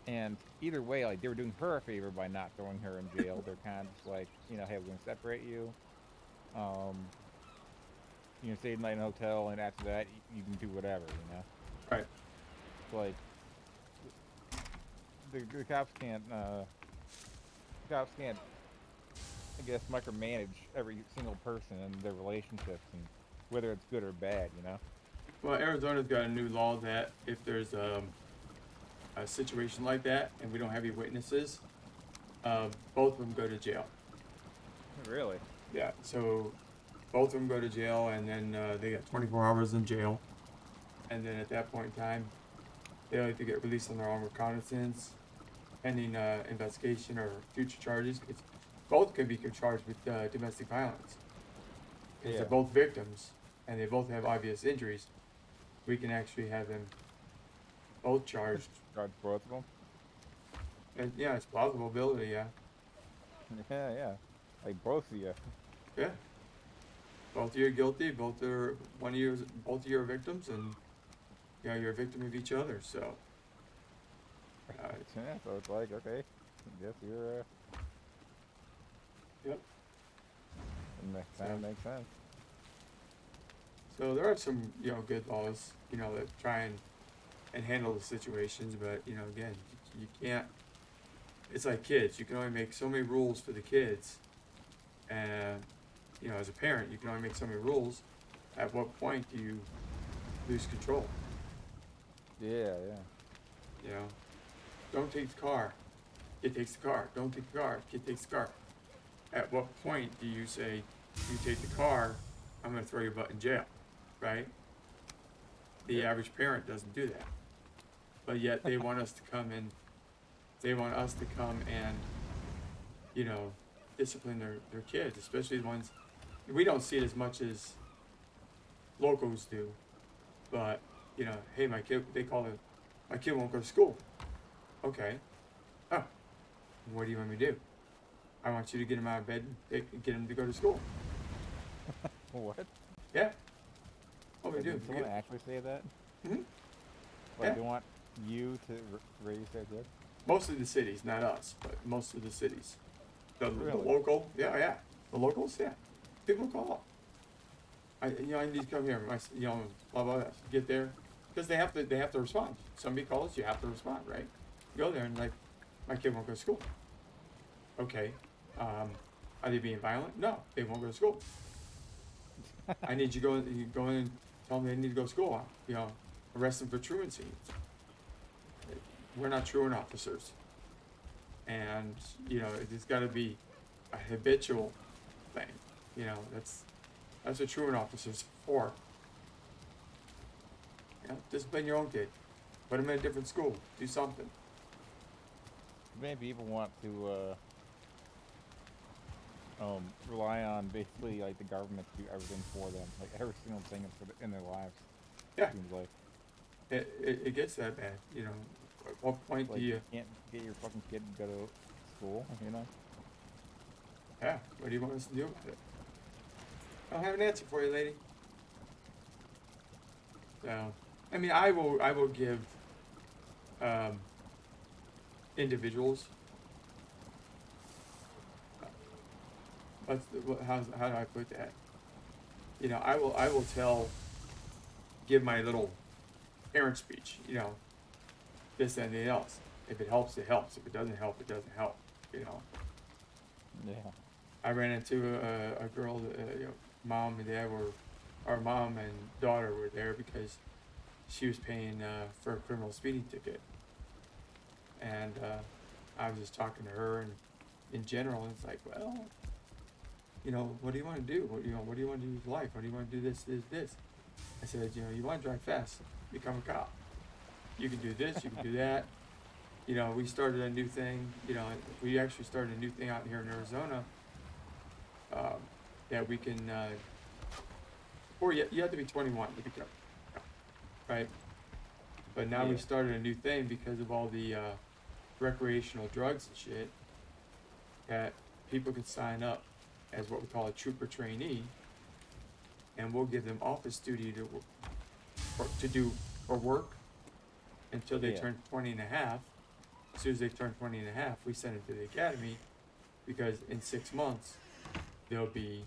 And either way, like they were doing her a favor by not throwing her in jail. They're kind of just like, hey, we're gonna separate you. Stay the night in a hotel, and after that, you can do whatever. Right. Like the cops can't. Cops can't, I guess, micromanage every single person and their relationships and whether it's good or bad. Well, Arizona's got a new law that if there's a situation like that and we don't have any witnesses, both of them go to jail. Really? Yeah. So both of them go to jail, and then they got 24 hours in jail, and then at that point in time, they have to get released on their own reconnaissance, pending investigation or future charges. Both can be charged with domestic violence. Because they're both victims, and they both have obvious injuries. We can actually have them both charged. Charge both of them? And yeah, it's plausibility, yeah. Yeah. Like both of you. Yeah. Both of you are guilty, both of you are victims, and you're a victim of each other, so. Yeah, so it's like, okay, I guess you're, Yep. That makes sense. So there are some, good laws, that try and handle the situations, but, again, you can't, it's like kids, you can only make so many rules for the kids, and, as a parent, you can only make so many rules. At what point do you lose control? Yeah. Don't take the car. Kid takes the car. Don't take the car. Kid takes the car. At what point do you say, you take the car, I'm going to throw your butt in jail, right? The average parent doesn't do that. But yet they want us to come and, discipline their kids, especially the ones, we don't see it as much as locals do. But, hey, my kid, they call it, my kid won't go to school. Okay. Oh, What do you want me to do? I want you to get him out of bed and get him to go to school. What? Yeah. What we do? Did someone actually say that? Mhm. Like, Yeah. they want you to raise their kid? Most of the cities, not us, but most of the cities. The Really? local, yeah. The locals, yeah. People call. I need to come here. Blah blah blah. Get there, because they have to respond. Somebody calls, you have to respond, right? Go there and like, my kid won't go to school. Okay, are they being violent? No, they won't go to school. I need you go in and tell them they need to go to school. Arrest them for truancy. We're not truant officers, and it's got to be a habitual thing. That's what truant officers are for. Discipline your own kid. Put them in a different school. Do something. Many people want to rely on basically like the government to do everything for them, like every single thing in their lives. Yeah. Seems like It gets that bad. At what point like do you? can't get your fucking kid to go to school. Yeah. What do you want us to do about it? I don't have an answer for you, lady. So, I mean, I will give individuals. How do I put that? I will give my little parent speech. This and the else. If it helps, it helps. If it doesn't help, it doesn't help. Yeah. I ran into a girl that, mom and dad our mom and daughter were there because she was paying for a criminal speeding ticket. And I was just talking to her, and in general, it's like, well, what do you want to do? What do you want to do with life? What do you want to do this? I said, you want to drive fast, become a cop. You can do this, you can do that. We started a new thing. We actually started a new thing out here in Arizona that we can, or you have to be 21 to become, right? But now we Yeah. started a new thing because of all the recreational drugs and shit, that people can sign up as what we call a trooper trainee, and we'll give them office duty to do for work until they Yeah. turn 20 and a half. As soon as they turn 20 and a half, we send them to the academy, because in 6 months they'll be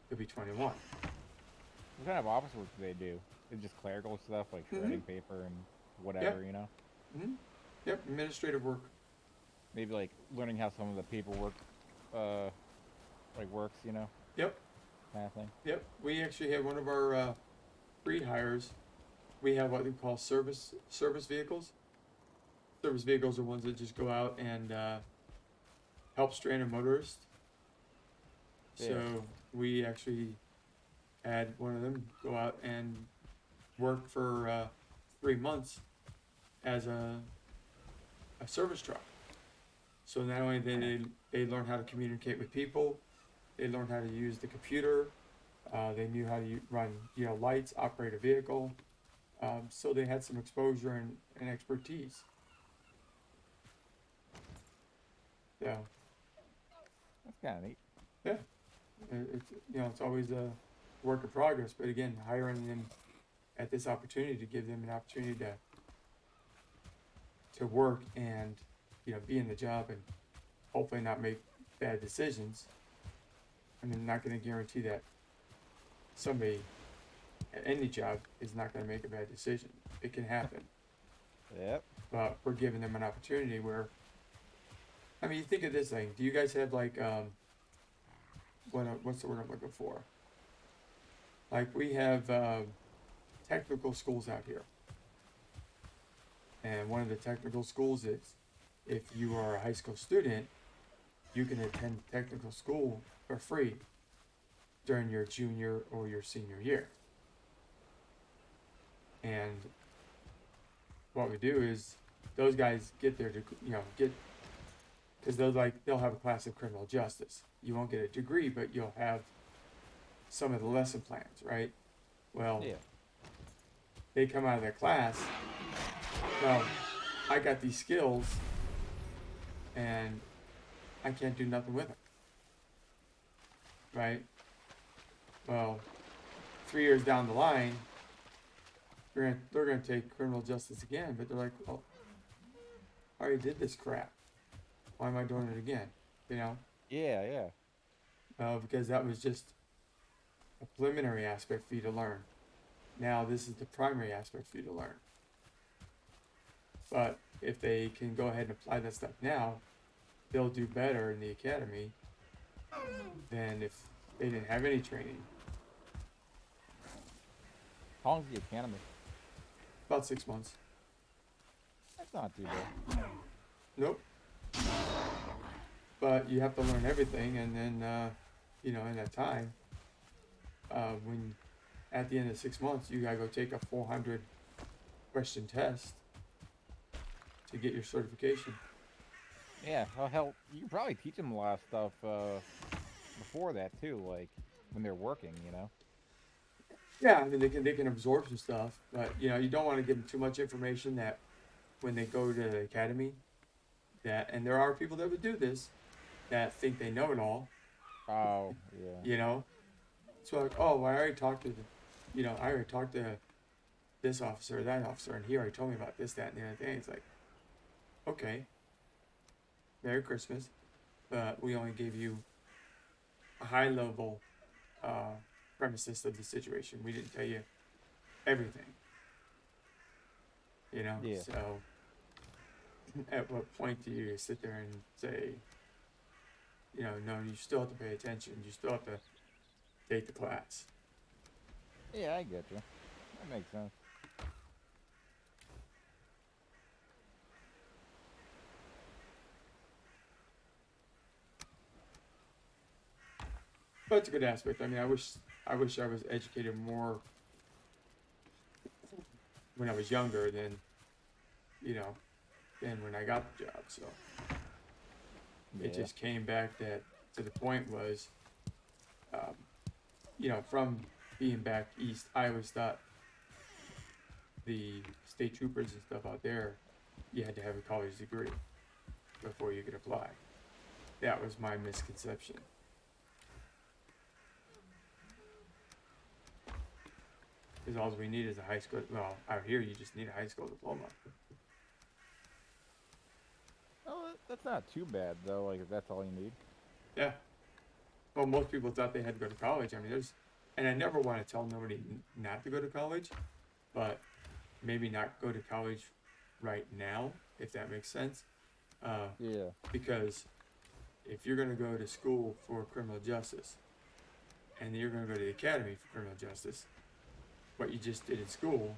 21. What kind of office work do they do? It's just clerical stuff like shredding paper and whatever, Mm-hmm. Yep, administrative work. Maybe like learning how some of the paperwork works, Yep. kind of thing. Yep, we actually have one of our pre-hires. We have what we call service vehicles. Service vehicles are ones that just go out and help stranded motorists. Yeah. So we actually had one of them go out and work for 3 months as a service truck. So not only did they learn how to communicate with people, they learned how to use the computer. They knew how to run, lights, operate a vehicle. So they had some exposure and expertise. So That's kind of neat. it's always a work in progress. But again, hiring them at this opportunity to give them an opportunity to work and be in the job and hopefully not make bad decisions. I mean, I'm not going to guarantee that somebody at any job is not going to make a bad decision. It can happen. Yep. But we're giving them an opportunity where, I mean, you think of this thing. Do you guys have like, what's the word I'm looking for? Like, we have technical schools out here. And one of the technical schools is, if you are a high school student, you can attend technical school for free during your junior or your senior year. And what we do is, those guys get there to, because they'll have a class of criminal justice. You won't get a degree, but you'll have some of the lesson plans, right? Well, Yeah. they come out of that class. Well, I got these skills. and I can't do nothing with them. Right? Well, 3 years down the line, they're gonna take criminal justice again, but they're like, well, I already did this crap. Why am I doing it again? You know? Yeah, yeah. Because that was just a preliminary aspect for you to learn. Now this is the primary aspect for you to learn. But if they can go ahead and apply that stuff now, they'll do better in the academy than if they didn't have any training. How long's the academy? About 6 months. That's not too bad. Nope. But you have to learn everything, and then, you know, in that time, when at the end of 6 months, you gotta go take a 400 question test to get your certification. Yeah, well, hell, you can probably teach them a lot of stuff before that too, like when they're working, you know. Yeah, I mean they can absorb some stuff, but you know you don't want to give them too much information that when they go to the academy, that and there are people that would do this, that think they know it all. Oh, yeah. You know, so like, oh, well, I already talked to the, you know, I already talked to this officer or that officer, and he already told me about this, that, and the other thing. It's like, okay, Merry Christmas, but we only gave you a high level premises of the situation. We didn't tell you everything. You know, Yeah. so at what point do you sit there and say, you know, no, you still have to pay attention. You still have to take the class. Yeah, I get you. That makes sense. But it's a good aspect. I mean, I wish I was educated more when I was younger than, you know, than when I got the job. So it Yeah. just came back that to the point was, you know, from being back east, I always thought the state troopers and stuff out there, you had to have a college degree before you could apply. That was my misconception. Because all we need is a high school. Well, out here you just need a high school diploma. Oh, that's not too bad though. Like if that's all you need. Yeah. Well, most people thought they had to go to college. I mean, and I never want to tell nobody not to go to college, but maybe not go to college right now, if that makes sense. Yeah. Because if you're going to go to school for criminal justice, and you're going to go to the academy for criminal justice, what you just did in school,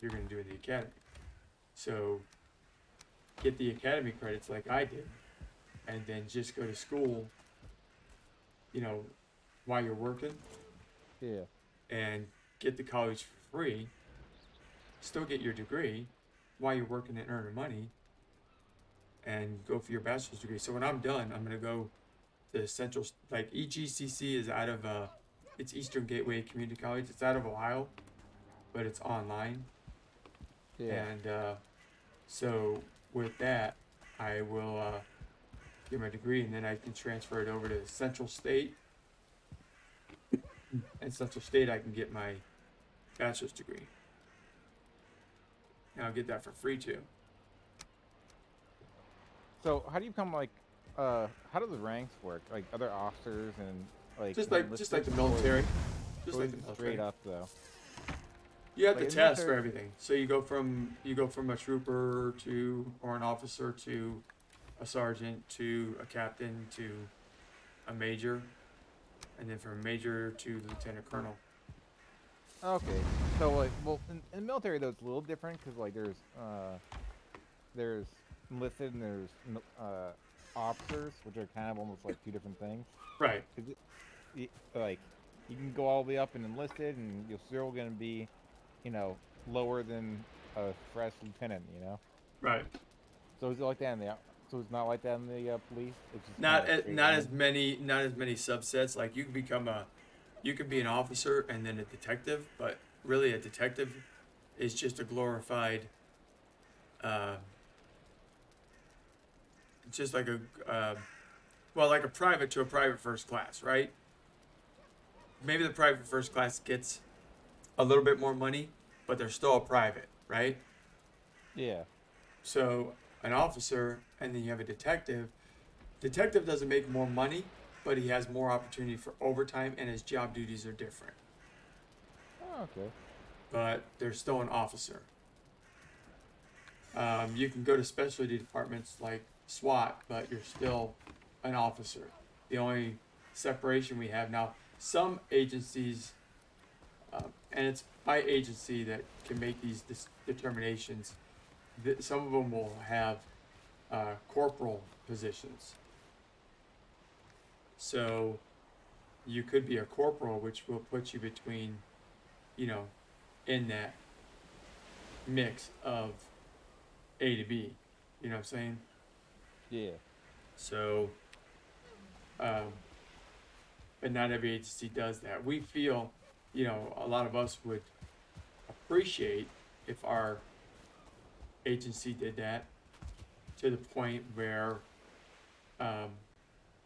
you're going to do in the academy. So get the academy credits like I did, and then just go to school, you know, while you're working, Yeah. and get the college for free, still get your degree while you're working and earning money, and go for your bachelor's degree. So when I'm done, I'm going to go to Central, like EGCC is out of, it's Eastern Gateway Community College. It's out of Ohio, but it's online. Yeah. And so with that, I will get my degree, and then I can transfer it over to Central State. And Central State, I can get my bachelor's degree. And I'll get that for free too. So how do you become like how do the ranks work? Like other officers and like Just like the military. Just like the military. straight up though. You have Like, to isn't test there- for everything. So you go from a trooper to, or an officer to a sergeant to a captain to a major, and then from major to lieutenant colonel. Okay. So like, well, in the military though, it's a little different because like there's enlisted and there's officers, which are kind of almost like two different things. Right. 'Cause like you can go all the way up and enlisted, and you're still gonna be, you know, lower than a fresh lieutenant. You know. Right. So is it like that in the? So it's not like that in the police. It's just Not kinda straight not line? as many subsets. Like you can be an officer and then a detective, but really a detective is just a glorified just like a, well, like a private to a private first class, right? Maybe the private first class gets a little bit more money, but they're still a private, right? Yeah. So an officer, and then you have a detective. Detective doesn't make more money, but he has more opportunity for overtime, and his job duties are different. Oh, okay. But they're still an officer. You can go to specialty departments like SWAT, but you're still an officer. The only separation we have now, some agencies, and it's by agency that can make these determinations. Some of them will have corporal positions. So you could be a corporal, which will put you between, in that mix of A to B. You know what I'm saying? Yeah. So, but not every agency does that. We feel, a lot of us would appreciate if our agency did that to the point where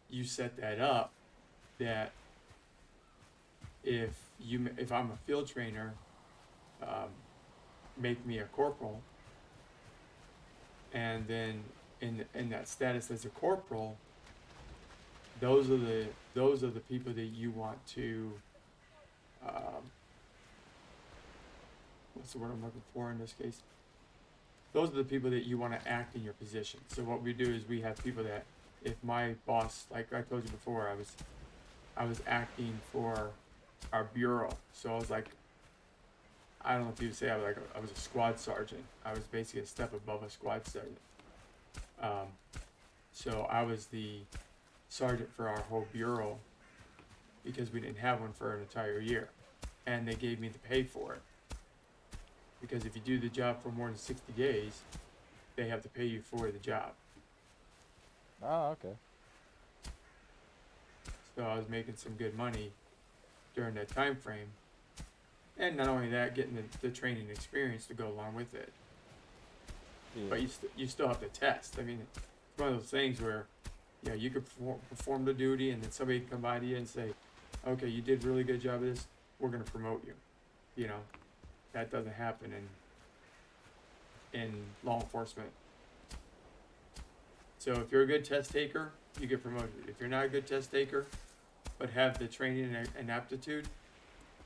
you set that up that if I'm a field trainer, make me a corporal, and then in that status as a corporal, those are the people that you want to what's the word I'm looking for in this case? Those are the people that you want to act in your position. So what we do is we have people that, if my boss, like I told you before, I was acting for our bureau. So I was like, I don't know if you would say I was a squad sergeant. I was basically a step above a squad sergeant. So I was the sergeant for our whole bureau because we didn't have one for an entire year, and they gave me the pay for it. Because if you do the job for more than 60 days, they have to pay you for the job. Oh, okay. So I was making some good money during that time frame. And not only that, getting the training experience to go along with it. Yeah. But you still have to test. I mean, it's one of those things where, you could perform the duty, and then somebody can come by to you and say, okay, you did a really good job of this, we're going to promote you. That doesn't happen in law enforcement. So if you're a good test taker, you get promoted. If you're not a good test taker, but have the training and aptitude,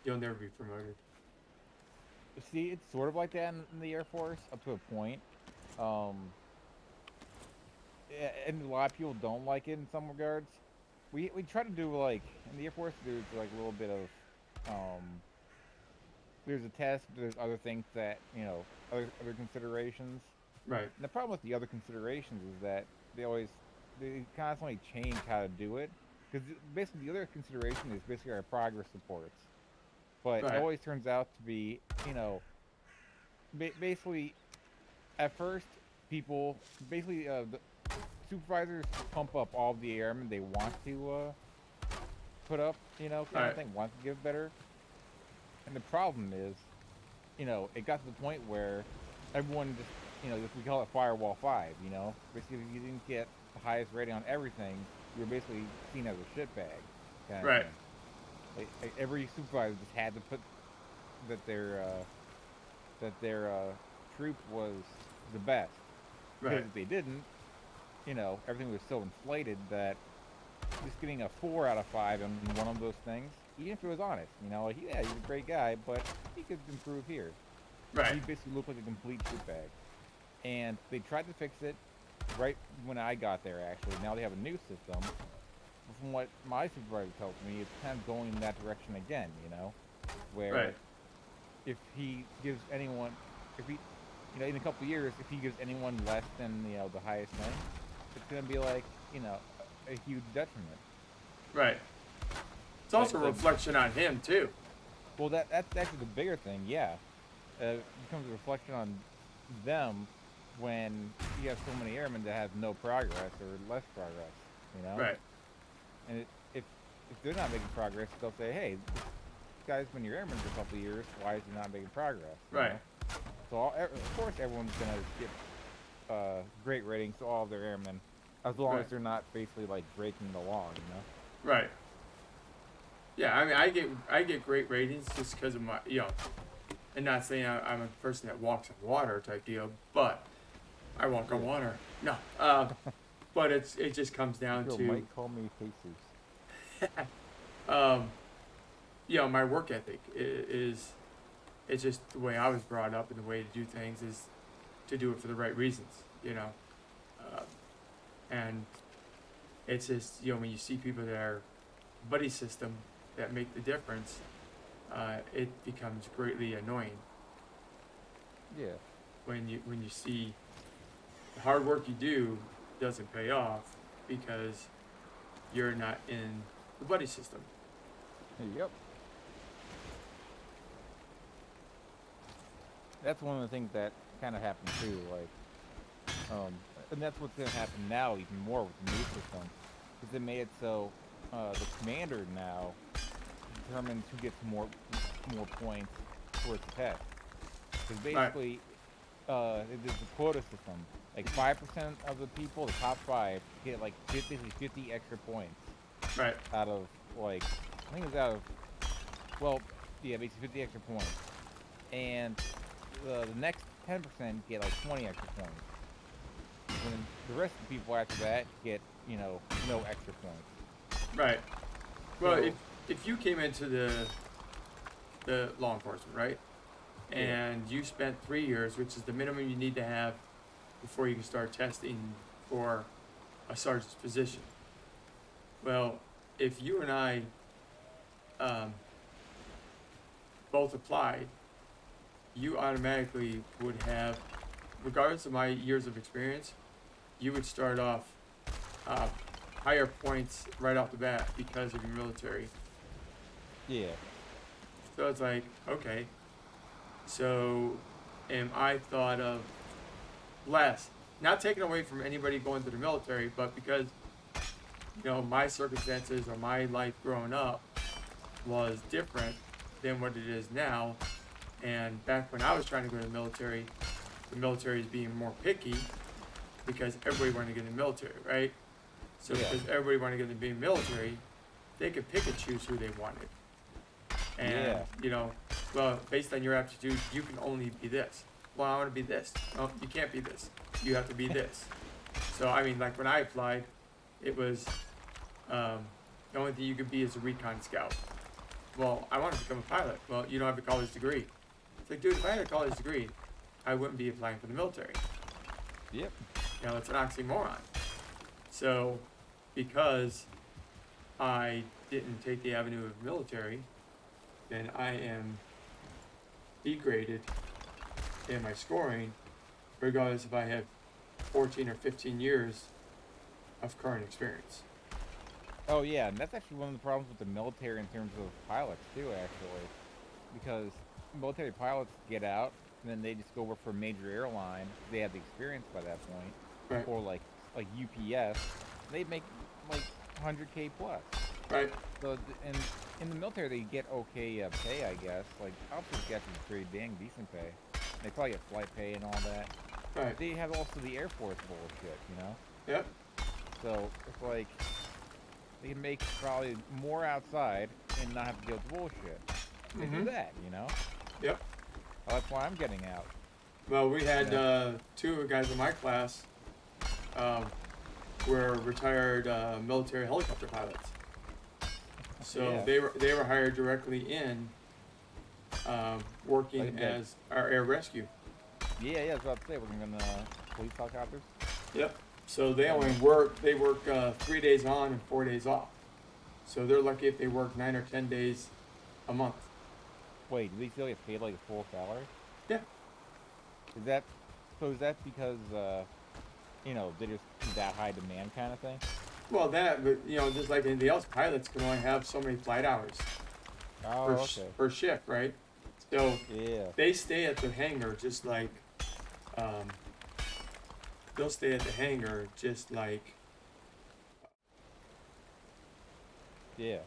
you'll never be promoted. See, it's sort of like that in the Air Force up to a point. And a lot of people don't like it in some regards. We try to do, like, in the Air Force, there's like a little bit of there's a test, but there's other things that, other considerations. Right. And the problem with the other considerations is that they constantly change how to do it. Because basically the other consideration is basically our progress reports. But Right. it always turns out to be, basically, at first, people, the supervisors pump up all the airmen they want to put up, kind Right. of thing, want to give better. And the problem is, it got to the point where everyone just, we call it Firewall 5, Basically, if you didn't get the highest rating on everything, you were basically seen as a shitbag. Kind of Right. thing. Like every supervisor just had to put that their troop was the best. Because Right. if they didn't, everything was so inflated that just getting a 4 out of 5 in one of those things, even if it was honest, like, yeah, he's a great guy, but he could improve here. Right. He basically looked like a complete shitbag. And they tried to fix it right when I got there, actually. Now they have a new system. But from what my supervisor tells me, it's kind of going in that direction again, where Right. if he gives anyone, in a couple of years, if he gives anyone less than, the highest thing, it's going to be like, a huge detriment. Right. It's also a Like- reflection on him too. Well, that's actually the bigger thing, yeah. It becomes a reflection on them when you have so many airmen that have no progress or less progress, Right. And if they're not making progress, they'll say, hey, this guy's been your airman for a couple of years, why is he not making progress? Right. So, of course, everyone's going to get great ratings to all of their airmen, As long Right. as they're not basically like breaking the law, you know. Right. Yeah, I mean, I get great ratings just because of my, and not saying I'm a person that walks on water type deal, but I walk on Yeah. water. No, but it just comes down People to, might call me Jesus. um, my work ethic is it's just the way I was brought up, and the way to do things is to do it for the right reasons, uh, and it's just when you see people that are buddy system that make the difference, it becomes greatly annoying Yeah. when you see the hard work you do doesn't pay off because you're not in the buddy system. Yep. That's one of the things that kind of happened too. And that's what's gonna happen now even more with the new system, because they made it so the commander now determines who gets more points for its test. Because Right, basically, it is a quota system. Like 5% of the people, the top five, get like 50 extra points right, out of like I think it's out of well, yeah, basically 50 extra points, and the next 10% get like 20 extra points. And then the rest of the people after that get no extra points. right. Well, So if you came into the law enforcement, right, yeah, and you spent 3 years, which is the minimum you need to have before you can start testing for a sergeant's position. Well, if you and I um, both applied, you automatically would have, regardless of my years of experience, you would start off uh, higher points right off the bat because of your military. yeah, So it's like, okay, so am I thought of less? Not taken away from anybody going to the military, but because my circumstances or my life growing up was different than what it is now. And back when I was trying to go to the military is being more picky because everybody wanted to get in the military, right? So yeah, because everybody wanted to get in the military, they could pick and choose who they wanted. And, yeah, well, based on your aptitude, you can only be this. Well, I want to be this. No, you can't be this. You have to be this. So, I mean, like when I applied, it was the only thing you could be is a recon scout. Well, I want to become a pilot. Well, you don't have a college degree. It's like, dude, if I had a college degree, I wouldn't be applying for the military. yep, It's an oxymoron. So, because I didn't take the avenue of military, then I am degraded in my scoring, regardless if I have 14 or 15 years of current experience. Oh yeah, and that's actually one of the problems with the military in terms of pilots too, actually, because military pilots get out and then they just go work for a major airline. They have the experience by that point, Right, or like UPS. They make like 100K plus. right, So and in the military they get okay pay, I guess. Like officers get some pretty dang decent pay. They probably get flight pay and all that. right. They have also the Air Force bullshit, you know. Yep, So it's like they can make probably more outside and not have to deal with bullshit. They do Mhm. that, you know. yep. Well, that's why I'm getting out. Well, we had Yeah. two guys in my class um, were retired military helicopter pilots. So Yeah. they were hired directly in working Like that. as our air rescue. Yeah, I was about to say we're gonna police helicopters. Yep. So they Yeah. only they work 3 days on and 4 days off. So they're lucky if they work 9 or 10 days a month. Wait, do they still get paid like a full salary? Yeah. Is that so? Is that because they're just that high demand kind of thing? Well, that, but just like anything else, pilots can only have so many flight hours Oh, per okay. per shift, right? So Yeah. they stay at the hangar just like um, they'll stay at the hangar just like Yeah.